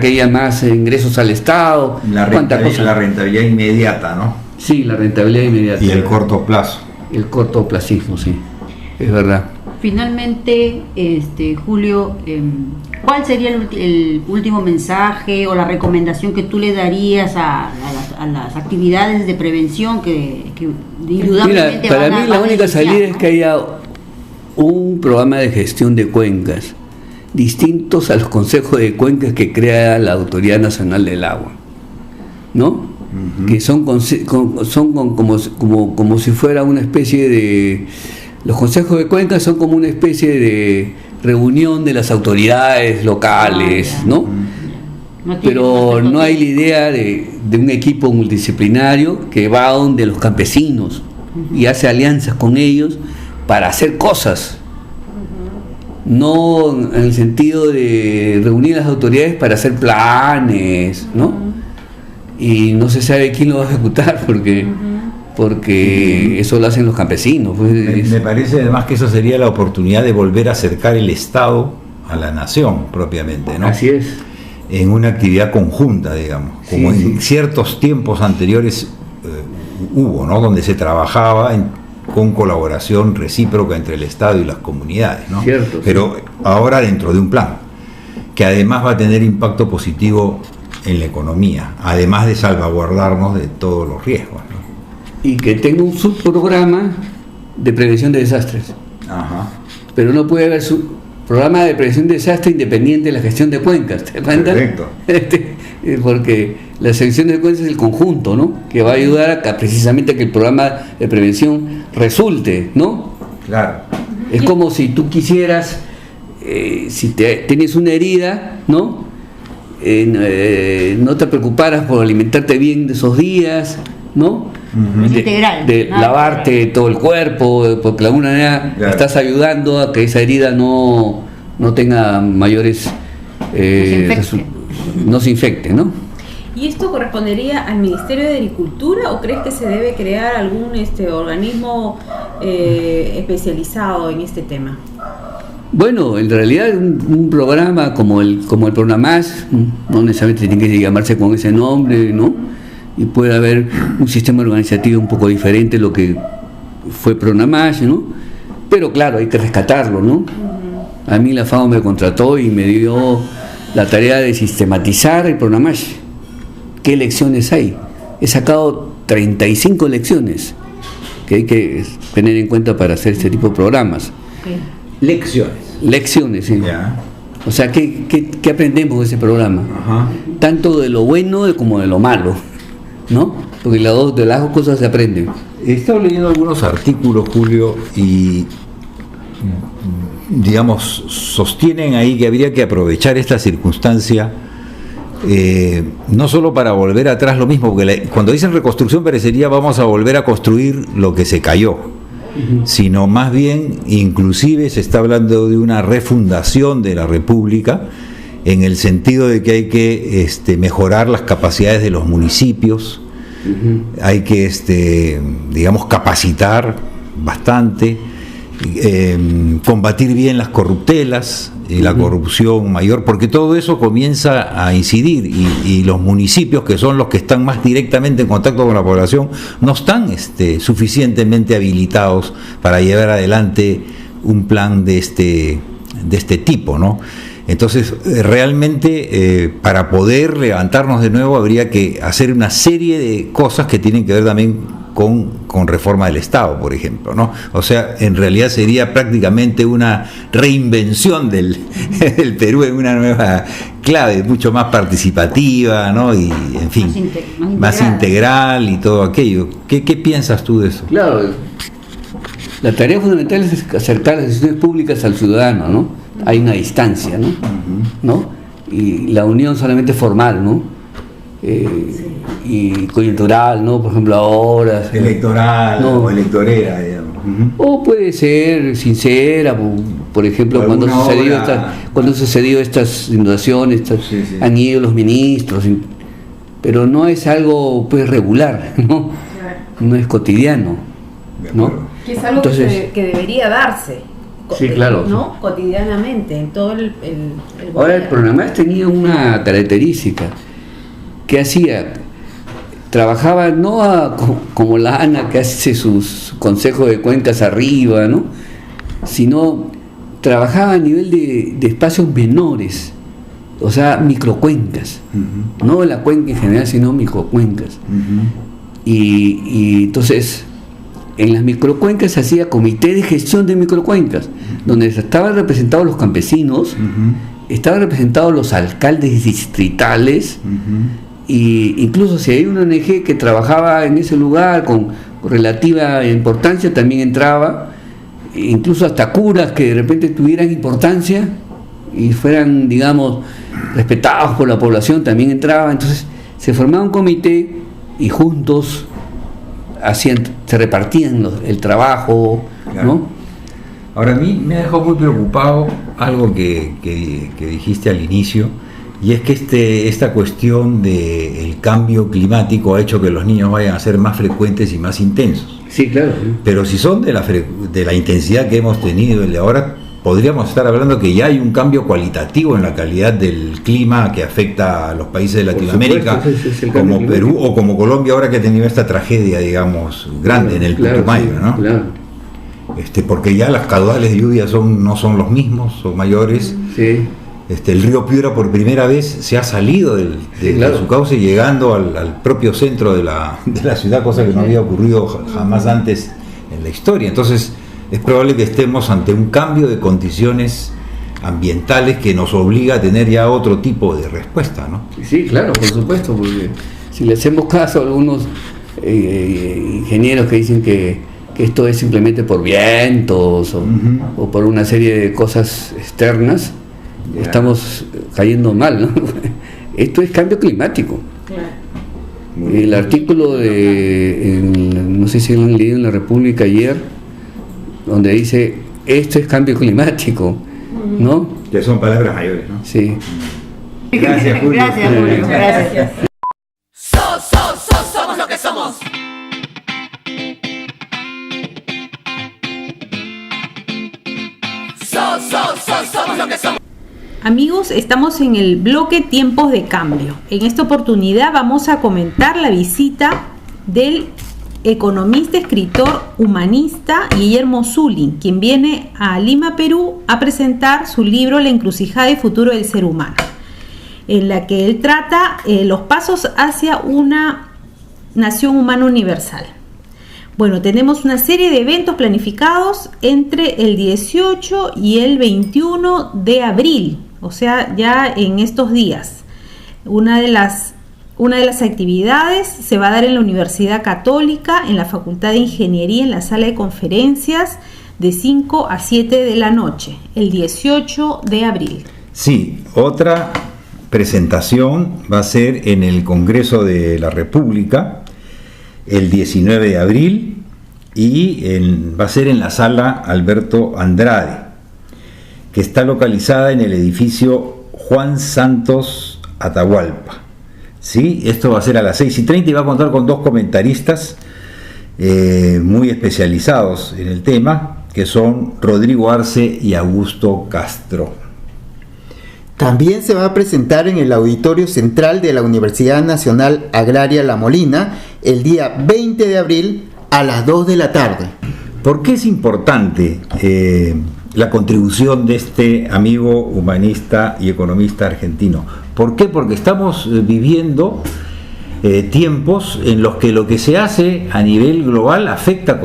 [SPEAKER 7] que haya más ingresos al Estado.
[SPEAKER 3] La rentabilidad inmediata, ¿no?
[SPEAKER 7] Sí, la rentabilidad inmediata.
[SPEAKER 3] Y el corto plazo.
[SPEAKER 7] El cortoplacismo, sí, es verdad.
[SPEAKER 6] Finalmente, Julio, ¿cuál sería el último mensaje o la recomendación que tú le darías a las actividades de prevención que indudablemente
[SPEAKER 7] Mira, para mí la única salida es que haya un programa de gestión de cuencas distintos a los consejos de cuencas que crea la Autoridad Nacional del Agua, ¿no? Que son como si fuera una especie de... Los consejos de cuencas son como una especie de reunión de las autoridades locales, ¿no? Pero no hay la idea de un equipo multidisciplinario que va donde los campesinos y hace alianzas con ellos para hacer cosas. No en el sentido de reunir a las autoridades para hacer planes, ¿no? Y no se sabe quién lo va a ejecutar porque eso lo hacen los campesinos. Pues,
[SPEAKER 3] me parece además que eso sería la oportunidad de volver a acercar el Estado a la nación propiamente, ¿no?
[SPEAKER 7] Así es.
[SPEAKER 3] En una actividad conjunta, digamos, como en ciertos tiempos anteriores hubo, ¿no? Donde se trabajaba con colaboración recíproca entre el Estado y las comunidades, ¿no?
[SPEAKER 7] Cierto,
[SPEAKER 3] pero ahora dentro de un plan que además va a tener impacto positivo en la economía, además de salvaguardarnos de todos los riesgos, ¿no?
[SPEAKER 7] Y que tenga un subprograma de prevención de desastres.
[SPEAKER 3] Ajá.
[SPEAKER 7] Pero no puede haber su programa de prevención de desastre independiente de la gestión de cuencas, ¿te cuenta?
[SPEAKER 3] Perfecto.
[SPEAKER 7] Porque la gestión de cuencas es el conjunto, ¿no? Que va a ayudar a precisamente a que el programa de prevención resulte, ¿no?
[SPEAKER 3] Claro.
[SPEAKER 7] Es como si tú quisieras, si tienes una herida, ¿no? No te preocuparas por alimentarte bien de esos días, ¿no?
[SPEAKER 6] Es integral.
[SPEAKER 7] De
[SPEAKER 6] Nada
[SPEAKER 7] lavarte
[SPEAKER 6] integral.
[SPEAKER 7] todo el cuerpo, porque de alguna manera
[SPEAKER 3] Claro.
[SPEAKER 7] estás ayudando a que esa herida no tenga mayores... no se infecte, ¿no?
[SPEAKER 4] ¿Y esto correspondería al Ministerio de Agricultura o crees que se debe crear algún organismo especializado en este tema?
[SPEAKER 7] Bueno, en realidad un programa como el Pronamás, no necesariamente tiene que llamarse con ese nombre, ¿no? Y puede haber un sistema organizativo un poco diferente a lo que fue Pronamás, ¿no? Pero claro, hay que rescatarlo, ¿no? A mí la FAO me contrató y me dio la tarea de sistematizar el Pronamás. ¿Qué lecciones hay? He sacado 35 lecciones que hay que tener en cuenta para hacer este tipo de programas.
[SPEAKER 3] Lecciones.
[SPEAKER 7] Lecciones, sí.
[SPEAKER 3] Ya.
[SPEAKER 7] O sea, ¿qué aprendemos de ese programa?
[SPEAKER 3] Ajá.
[SPEAKER 7] Tanto de lo bueno como de lo malo, ¿no? Porque de las dos cosas se aprenden.
[SPEAKER 3] He estado leyendo algunos artículos, Julio, y digamos, sostienen ahí que habría que aprovechar esta circunstancia no solo para volver atrás lo mismo, porque cuando dicen reconstrucción parecería vamos a volver a construir lo que se cayó, sino más bien, inclusive se está hablando de una refundación de la República, en el sentido de que hay que mejorar las capacidades de los municipios, hay que, digamos, capacitar bastante, combatir bien las corruptelas y la corrupción mayor, porque todo eso comienza a incidir y los municipios, que son los que están más directamente en contacto con la población, no están suficientemente habilitados para llevar adelante un plan de este tipo, ¿no? Entonces, realmente, para poder levantarnos de nuevo habría que hacer una serie de cosas que tienen que ver también con reforma del Estado, por ejemplo, ¿no? O sea, en realidad sería prácticamente una reinvención del Perú en una nueva clave, mucho más participativa, ¿no? Y, en fin, más integral y todo aquello. ¿Qué piensas tú de eso?
[SPEAKER 7] Claro, la tarea fundamental es acercar las decisiones públicas al ciudadano, ¿no? Hay una distancia, ¿no? ¿No? Y la unión solamente formal, ¿no? Y coyuntural, ¿no? Por ejemplo, ahora...
[SPEAKER 3] Electoral,
[SPEAKER 7] no.
[SPEAKER 3] O electorera, digamos.
[SPEAKER 7] O puede ser sincera, por ejemplo,
[SPEAKER 3] O
[SPEAKER 7] cuando
[SPEAKER 3] alguna
[SPEAKER 7] sucedió,
[SPEAKER 3] obra.
[SPEAKER 7] cuando sucedió estas inundaciones,
[SPEAKER 3] Sí.
[SPEAKER 7] han ido los ministros, pero no es algo pues regular, ¿no? No es cotidiano, ¿no?
[SPEAKER 4] Que es algo
[SPEAKER 7] Entonces,
[SPEAKER 4] que debería darse.
[SPEAKER 7] Sí, claro.
[SPEAKER 4] ¿No? Cotidianamente, en todo el
[SPEAKER 7] ahora el
[SPEAKER 4] gobierno.
[SPEAKER 7] programa tenía una característica que hacía, trabajaba no como la ANA que hace sus consejos de cuencas arriba, ¿no? Sino trabajaba a nivel de espacios menores, o sea, microcuencas, no la cuenca en general, sino microcuencas. Y entonces en las microcuencas se hacía comité de gestión de microcuencas, donde estaban representados los campesinos, estaban representados los alcaldes distritales, y incluso si hay una ONG que trabajaba en ese lugar con relativa importancia también entraba, incluso hasta curas que de repente tuvieran importancia y fueran, digamos, respetados por la población también entraban. Entonces se formaba un comité y juntos se repartían el trabajo,
[SPEAKER 3] Claro.
[SPEAKER 7] ¿no?
[SPEAKER 3] Ahora, a mí me dejó muy preocupado algo que dijiste al inicio, y es que esta cuestión del cambio climático ha hecho que los niños vayan a ser más frecuentes y más intensos.
[SPEAKER 7] Sí, claro.
[SPEAKER 3] Pero si son de la intensidad que hemos tenido el de ahora, podríamos estar hablando que ya hay un cambio cualitativo en la calidad del clima que afecta a los países de Latinoamérica,
[SPEAKER 7] supuesto, ese es el cambio
[SPEAKER 3] como Perú
[SPEAKER 7] climático.
[SPEAKER 3] o como Colombia ahora que ha tenido esta tragedia, digamos, grande en el
[SPEAKER 7] Claro,
[SPEAKER 3] Putumayo,
[SPEAKER 7] sí,
[SPEAKER 3] ¿no?
[SPEAKER 7] claro.
[SPEAKER 3] porque ya las caudales de lluvia no son los mismos, son mayores.
[SPEAKER 7] Sí.
[SPEAKER 3] El río Piura por primera vez se ha salido de su cauce, llegando al propio centro de la ciudad, cosa que no había ocurrido jamás antes en la historia. Entonces es probable que estemos ante un cambio de condiciones ambientales que nos obliga a tener ya otro tipo de respuesta, ¿no?
[SPEAKER 7] Sí, claro, por supuesto, porque si le hacemos caso a algunos ingenieros que dicen que esto es simplemente por vientos o por una serie de cosas externas, estamos cayendo mal, ¿no? Esto es cambio climático. Claro. El artículo no sé si lo han leído en La República ayer, donde dice, esto es cambio climático, ¿no?
[SPEAKER 3] Que son palabras mayores, ¿no?
[SPEAKER 7] Sí.
[SPEAKER 3] Gracias, Julio.
[SPEAKER 6] Gracias, Julio. Gracias.
[SPEAKER 1] Somos lo que somos. Somos lo que somos.
[SPEAKER 4] Amigos, estamos en el bloque Tiempos de Cambio. En esta oportunidad vamos a comentar la visita del economista, escritor, humanista Guillermo Zulin, quien viene a Lima, Perú, a presentar su libro La encrucijada y futuro del ser humano, en la que él trata los pasos hacia una nación humana universal. Bueno, tenemos una serie de eventos planificados entre el 18 y el 21 de abril, o sea, ya en estos días. Una de las actividades se va a dar en la Universidad Católica, en la Facultad de Ingeniería, en la sala de conferencias, de 5 a 7 de la noche, el 18 de abril.
[SPEAKER 3] Sí, otra presentación va a ser en el Congreso de la República, el 19 de abril, y va a ser en la sala Alberto Andrade, que está localizada en el edificio Juan Santos Atahualpa. ¿Sí? Esto va a ser a las 6:30 y va a contar con dos comentaristas muy especializados en el tema, que son Rodrigo Arce y Augusto Castro.
[SPEAKER 5] También se va a presentar en el Auditorio Central de la Universidad Nacional Agraria La Molina el día 20 de abril a las 2 de la tarde.
[SPEAKER 3] ¿Por qué es importante la contribución de este amigo humanista y economista argentino? ¿Por qué? Porque estamos viviendo tiempos en los que lo que se hace a nivel global afecta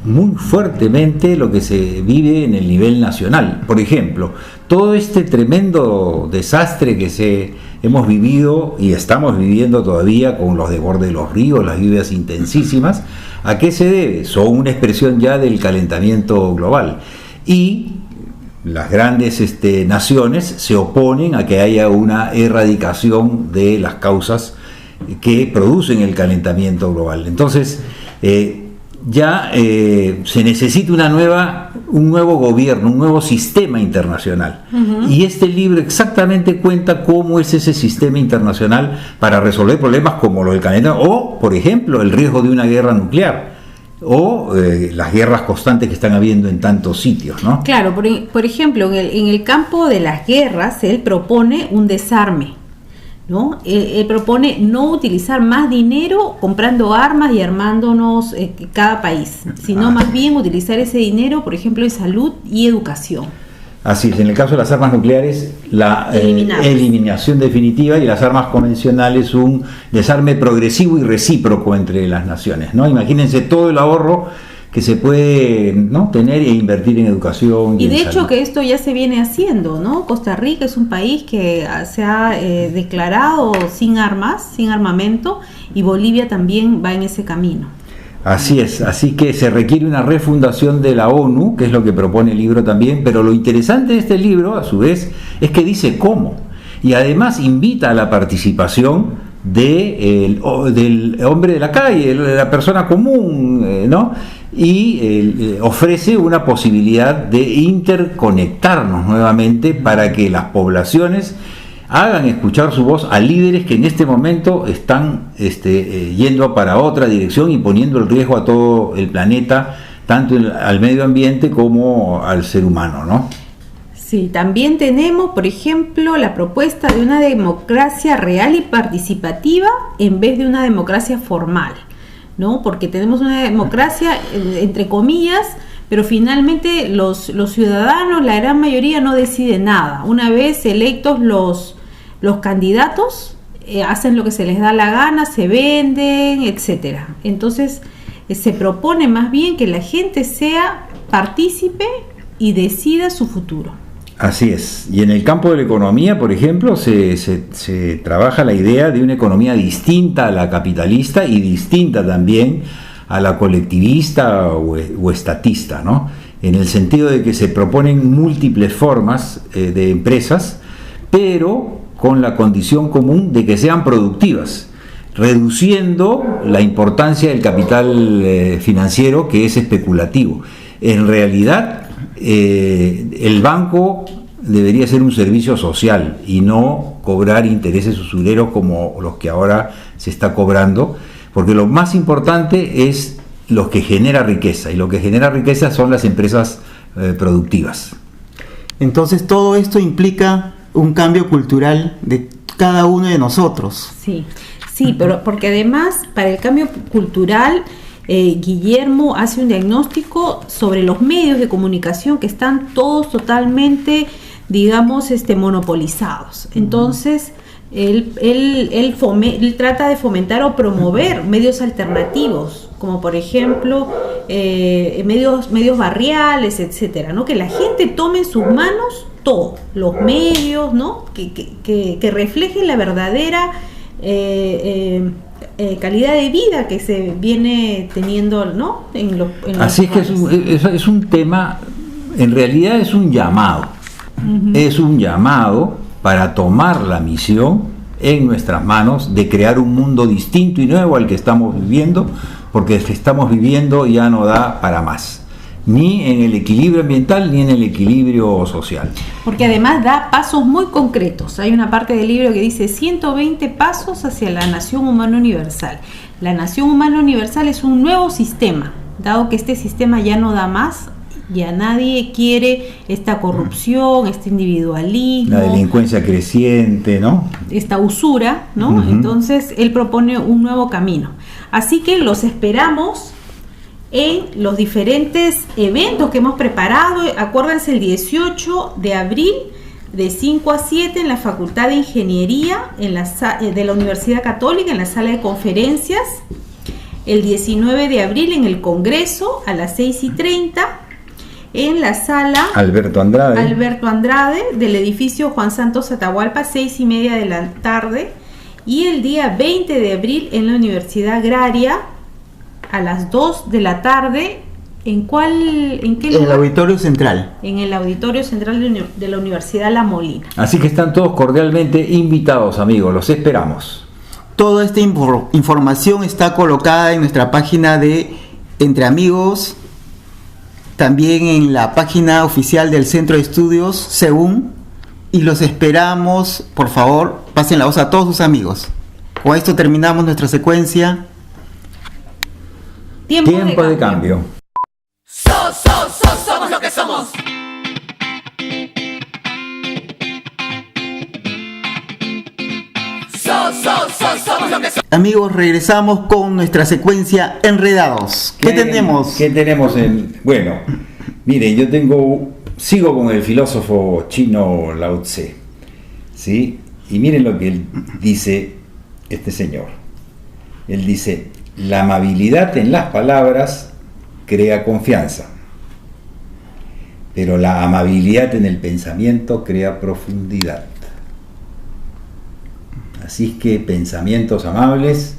[SPEAKER 3] muy fuertemente lo que se vive en el nivel nacional. Por ejemplo, todo este tremendo desastre que hemos vivido y estamos viviendo todavía con los desbordes de los ríos, las lluvias intensísimas, ¿a qué se debe? Son una expresión ya del calentamiento global. Y las grandes naciones se oponen a que haya una erradicación de las causas que producen el calentamiento global. Entonces, se necesita un nuevo gobierno, un nuevo sistema internacional. Y este libro exactamente cuenta cómo es ese sistema internacional para resolver problemas como lo del calentamiento, o, por ejemplo, el riesgo de una guerra nuclear, o las guerras constantes que están habiendo en tantos sitios, ¿no?
[SPEAKER 4] Claro, por ejemplo, en el campo de las guerras, él propone un desarme, ¿no? Él propone no utilizar más dinero comprando armas y armándonos cada país, sino más bien utilizar ese dinero, por ejemplo, en salud y educación.
[SPEAKER 3] Así es, en el caso de las armas nucleares, la eliminación definitiva, y las armas convencionales, un desarme progresivo y recíproco entre las naciones, ¿no? Imagínense todo el ahorro que se puede, ¿no?, tener e invertir en educación.
[SPEAKER 4] Y de hecho
[SPEAKER 3] salud.
[SPEAKER 4] que esto ya se viene haciendo, ¿no? Costa Rica es un país que se ha declarado sin armas, sin armamento, y Bolivia también va en ese camino.
[SPEAKER 3] Así es, así que se requiere una refundación de la ONU, que es lo que propone el libro también, pero lo interesante de este libro, a su vez, es que dice cómo, y además invita a la participación del hombre de la calle, de la persona común, ¿no? Y ofrece una posibilidad de interconectarnos nuevamente para que las poblaciones hagan escuchar su voz a líderes que en este momento están yendo para otra dirección y poniendo el riesgo a todo el planeta, tanto al medio ambiente como al ser humano, ¿no?
[SPEAKER 4] Sí, también tenemos, por ejemplo, la propuesta de una democracia real y participativa en vez de una democracia formal, ¿no? Porque tenemos una democracia, entre comillas, pero finalmente los ciudadanos, la gran mayoría, no deciden nada. Una vez electos los candidatos, hacen lo que se les da la gana, se venden, etcétera. Entonces se propone más bien que la gente sea partícipe y decida su futuro.
[SPEAKER 3] Así es. Y en el campo de la economía, por ejemplo, se trabaja la idea de una economía distinta a la capitalista y distinta también a la colectivista o estatista, ¿no? En el sentido de que se proponen múltiples formas de empresas, pero con la condición común de que sean productivas, reduciendo la importancia del capital financiero, que es especulativo. En realidad, el banco debería ser un servicio social y no cobrar intereses usureros como los que ahora se está cobrando, porque lo más importante es lo que genera riqueza, y lo que genera riqueza son las empresas productivas.
[SPEAKER 5] Entonces todo esto implica un cambio cultural de cada uno de nosotros.
[SPEAKER 4] Sí, pero porque además para el cambio cultural Guillermo hace un diagnóstico sobre los medios de comunicación que están todos totalmente, digamos, monopolizados. Entonces él trata de fomentar o promover medios alternativos, como por ejemplo medios barriales, etcétera, ¿no? Que la gente tome en sus manos todo, los medios, ¿no? Que reflejen la verdadera calidad de vida que se viene teniendo, ¿no?
[SPEAKER 3] Así es que es un tema, en realidad es un llamado. Uh-huh. Es un llamado para tomar la misión en nuestras manos de crear un mundo distinto y nuevo al que estamos viviendo, porque el que estamos viviendo ya no da para más, ni en el equilibrio ambiental ni en el equilibrio social.
[SPEAKER 4] Porque además da pasos muy concretos. Hay una parte del libro que dice 120 pasos hacia la nación humana universal. La nación humana universal es un nuevo sistema, dado que este sistema ya no da más. Ya nadie quiere esta corrupción, este individualismo,
[SPEAKER 3] la delincuencia creciente, ¿no?
[SPEAKER 4] Esta usura, ¿no? Uh-huh. Entonces él propone un nuevo camino. Así que los esperamos en los diferentes eventos que hemos preparado. Acuérdense, el 18 de abril de 5 a 7 en la Facultad de Ingeniería de la Universidad Católica, en la sala de conferencias. El 19 de abril en el Congreso a las 6:30 en la sala Alberto Andrade del edificio Juan Santos Atahualpa, 6:30 de la tarde. Y el día 20 de abril en la Universidad Agraria a las 2 de la tarde. ¿En qué lugar?
[SPEAKER 5] El Auditorio Central.
[SPEAKER 4] En el Auditorio Central de la Universidad La Molina.
[SPEAKER 3] Así que están todos cordialmente invitados, amigos, los esperamos.
[SPEAKER 5] Toda esta información está colocada en nuestra página de Entre Amigos, también en la página oficial del Centro de Estudios SEUN, y los esperamos. Por favor, pasen la voz a todos sus amigos. Con esto terminamos nuestra secuencia.
[SPEAKER 3] Tiempo de cambio.
[SPEAKER 1] Somos lo que somos. Somos lo que somos.
[SPEAKER 5] Amigos, regresamos con nuestra secuencia Enredados. ¿Qué tenemos?
[SPEAKER 3] ¿Qué tenemos? Bueno, miren, yo sigo con el filósofo chino Lao Tse, ¿sí? Y miren lo que él dice, este señor. Él dice: la amabilidad en las palabras crea confianza, pero la amabilidad en el pensamiento crea profundidad. Así es que pensamientos amables,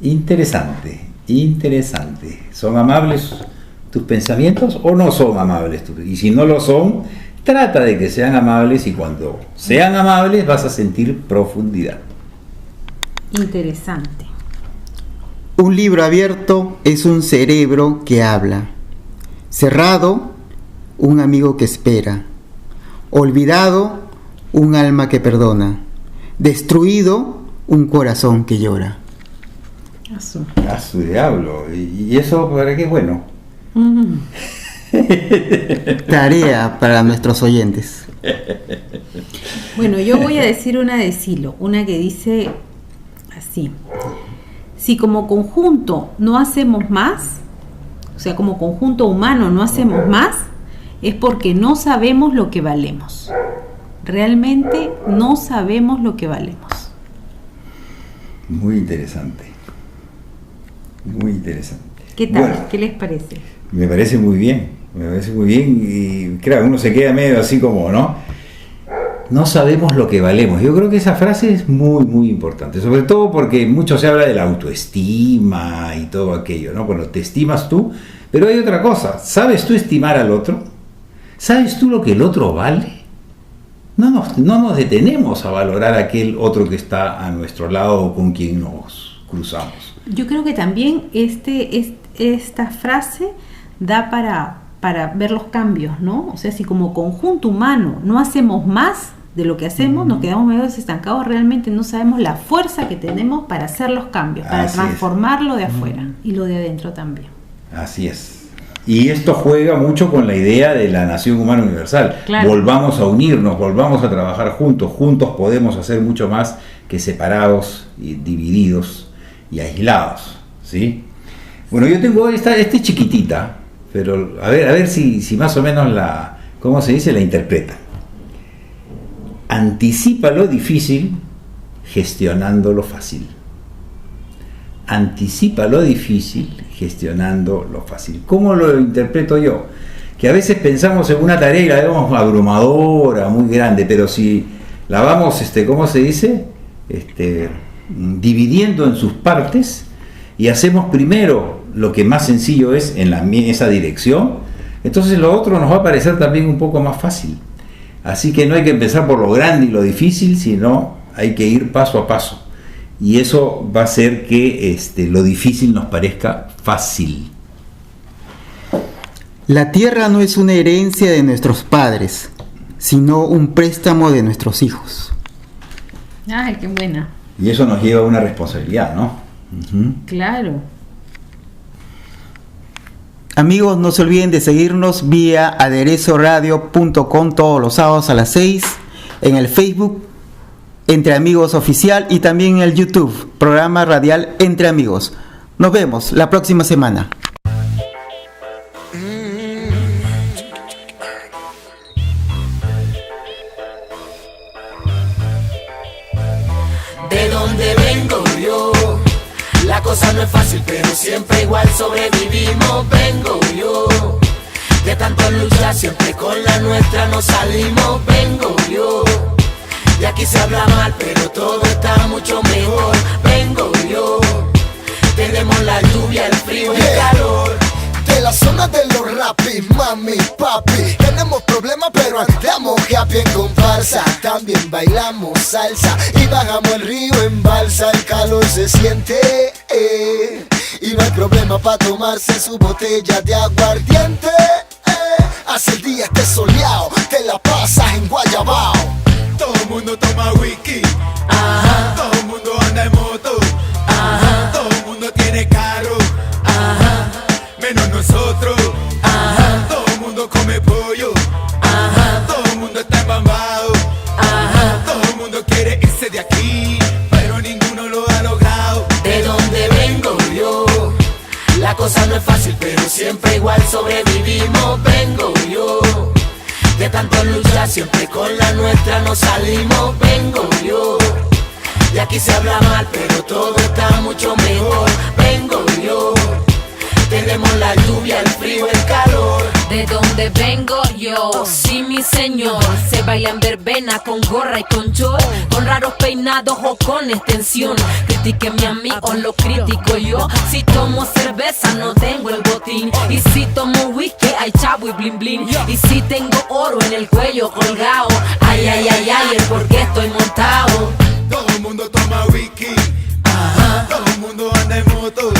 [SPEAKER 3] interesante. ¿Son amables tus pensamientos o no son amables? Y si no lo son, trata de que sean amables, y cuando sean amables vas a sentir profundidad.
[SPEAKER 4] Interesante.
[SPEAKER 5] Un libro abierto es un cerebro que habla. Cerrado, un amigo que espera. Olvidado, un alma que perdona. Destruido, un corazón que llora.
[SPEAKER 3] A su diablo. ¿Y eso para qué es bueno?
[SPEAKER 5] Tarea para nuestros oyentes.
[SPEAKER 4] Bueno, yo voy a decir una de Silo, una que dice así: si como conjunto no hacemos más, o sea, como conjunto humano no hacemos más, es porque no sabemos lo que valemos. Realmente no sabemos lo que valemos.
[SPEAKER 3] Muy interesante. Muy interesante.
[SPEAKER 4] ¿Qué tal?
[SPEAKER 3] Bueno,
[SPEAKER 4] ¿Qué les parece?
[SPEAKER 3] me parece muy bien. Me parece muy bien. Y claro, uno se queda medio así como, ¿no? No sabemos lo que valemos. Yo creo que esa frase es muy, muy importante. Sobre todo porque mucho se habla de la autoestima y todo aquello, ¿no? Bueno, te estimas tú, pero hay otra cosa. ¿Sabes tú estimar al otro? ¿Sabes tú lo que el otro vale? No nos detenemos a valorar a aquel otro que está a nuestro lado o con quien nos cruzamos.
[SPEAKER 4] Yo creo que también esta frase da para ver los cambios, ¿no? O sea, si como conjunto humano no hacemos más de lo que hacemos, nos quedamos medio estancados, realmente no sabemos la fuerza que tenemos para hacer los cambios, para
[SPEAKER 3] Así
[SPEAKER 4] transformarlo de afuera y lo de adentro también.
[SPEAKER 3] Así es. Y esto juega mucho con la idea de la nación humana universal.
[SPEAKER 4] Claro.
[SPEAKER 3] Volvamos a unirnos, volvamos a trabajar juntos. Juntos podemos hacer mucho más que separados y divididos y aislados, ¿sí? Bueno, yo tengo esta chiquitita, pero a ver si más o menos ¿cómo se dice? La interpreta. Anticipa lo difícil gestionando lo fácil. Anticipa lo difícil gestionando lo fácil. ¿Cómo lo interpreto yo? Que a veces pensamos en una tarea y la vemos abrumadora, muy grande, pero si la vamos, ¿cómo se dice? Dividiendo en sus partes y hacemos primero lo que más sencillo es en esa dirección, entonces lo otro nos va a parecer también un poco más fácil. Así que no hay que empezar por lo grande y lo difícil, sino hay que ir paso a paso. Y eso va a hacer que lo difícil nos parezca fácil.
[SPEAKER 5] La tierra no es una herencia de nuestros padres, sino un préstamo de nuestros hijos.
[SPEAKER 4] Ay, qué buena.
[SPEAKER 3] Y eso nos lleva a una responsabilidad, ¿no? Uh-huh.
[SPEAKER 4] Claro.
[SPEAKER 5] Amigos, no se olviden de seguirnos vía aderezoradio.com todos los sábados a las 6, en el Facebook Entre Amigos Oficial y también en el YouTube, programa radial Entre Amigos. Nos vemos la próxima semana.
[SPEAKER 1] De donde vengo yo, la cosa no es fácil, pero siempre igual sobrevivimos. Vengo yo, de tanto luchar, siempre con la nuestra nos salimos. Vengo yo, y aquí se habla mal, pero todo está mucho mejor. Vengo yo, tenemos la lluvia, el frío y el calor.
[SPEAKER 8] De la zona de los rapis, mami, papi, tenemos problemas pero andamos happy en comparsa. También bailamos salsa y bajamos el río en balsa. El calor se siente, y no hay problema para tomarse su botella de aguardiente. Hace el día esté soleado, te la pasas en Guayabao.
[SPEAKER 9] Todo el mundo toma whisky, ajá. Todo el mundo anda en moto, ajá. Todo el mundo tiene carro, ajá. Menos nosotros, ajá. Todo el mundo come pollo, ajá. Todo el mundo está embambado, ajá. Todo el mundo quiere irse de aquí, pero ninguno lo ha logrado.
[SPEAKER 1] De donde vengo yo, la cosa no es fácil, pero siempre igual sobrevivimos. Vengo yo, de tanto luchar, siempre con la nuestra nos salimos. Vengo yo, y aquí se habla mal, pero todo está mucho mejor. Vengo yo, tenemos la lluvia, el frío, el calor.
[SPEAKER 10] De donde vengo yo, sí mi señor, se baila en verbena con gorra y con short, con raros peinados o con extensión. Critíquenme a mí o lo critico yo. Si tomo cerveza no tengo el botín, y si tomo whisky hay chavo y blin blin, y si tengo oro en el cuello colgado, ay ay ay ay, el por qué estoy montado.
[SPEAKER 9] Todo el mundo toma whisky, ajá. Todo el mundo anda en moto,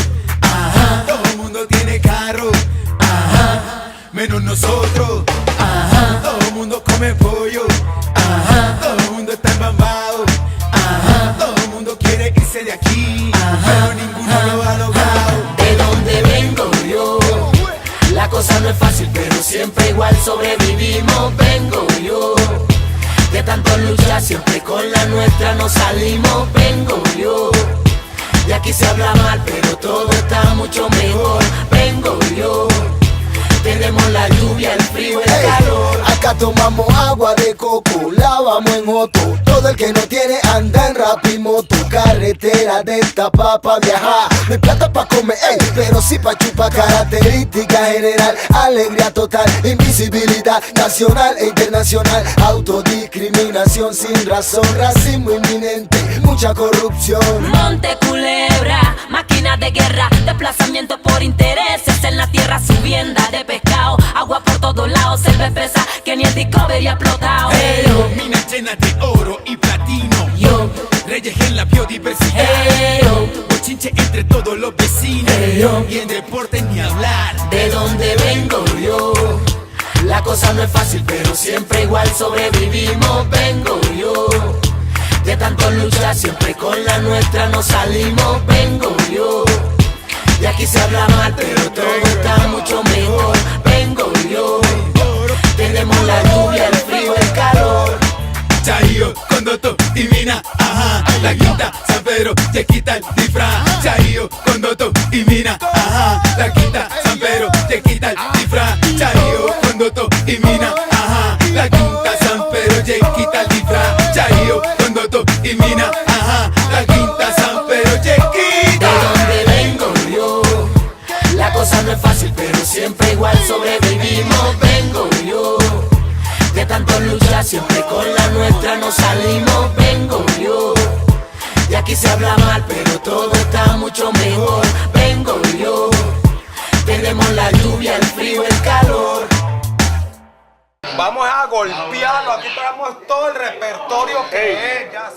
[SPEAKER 9] ajá. Todo el mundo tiene carro, ajá. Menos nosotros, ajá. Todo el mundo come pollo, ajá. Todo el mundo está embambado, ajá. Todo el mundo quiere irse de aquí, ajá. Pero ninguno lo ha logrado.
[SPEAKER 1] De donde vengo yo, la cosa no es fácil, pero siempre igual sobrevivimos. Vengo yo, de tanto luchar, siempre con la nuestra nos salimos. Vengo yo, Y aquí se habla mal, pero todo está mucho mejor. Vengo yo. Tenemos la lluvia, el frío, el calor.
[SPEAKER 8] Acá tomamos agua de coco, lavamos en Otto. Todo el que no tiene anda en rapimoto. Carretera de esta pa' viajar. No hay plata pa' comer, pero sí pa' chupar. Característica general, alegría total. Invisibilidad nacional e internacional. Autodiscriminación sin razón, racismo inminente, mucha corrupción.
[SPEAKER 10] Monte Culebra, máquina de guerra, desplazamiento por intereses en la tierra, subienda de pescado, agua por todos lados, selva espesa que ni el Discovery ha explotado.
[SPEAKER 9] Hey, yo, minas llenas de oro y platino,
[SPEAKER 10] Yo,
[SPEAKER 9] reyes en la biodiversidad,
[SPEAKER 10] hey, yo,
[SPEAKER 9] bochinche entre todos los vecinos,
[SPEAKER 1] Hey, yo.
[SPEAKER 9] y en deporte ni hablar.
[SPEAKER 1] De donde vengo yo, la cosa no es fácil, pero siempre igual sobrevivimos. Vengo yo, de tanto luchar, siempre con la nuestra nos salimos. Vengo yo, y aquí se habla mal, pero todo está mucho mejor. Vengo yo, tenemos la lluvia, el frío, el calor.
[SPEAKER 9] Chayo, Condoto y Mina, ajá. La quinta, San Pedro, te quita el disfraz. Chayo, Condoto y Mina, ajá. La quinta, San Pedro, te quita el disfraz. Chayo, Condoto y Mina, ajá. La quinta, San Pedro, te quita el disfraz. Chayo, Condoto y Mina, ajá. La quinta, San Pedro, te
[SPEAKER 1] De
[SPEAKER 9] quita.
[SPEAKER 1] donde vengo yo, la cosa no es fácil, pero siempre igual sobrevivimos. Vengo yo, de tanto luchar, siempre con la nuestra nos salimos. Vengo yo, y aquí se habla mal, pero todo está mucho mejor. Vengo yo, tenemos la lluvia, el frío, el calor.
[SPEAKER 11] Vamos a golpearlo, aquí traemos todo el repertorio que es. Ya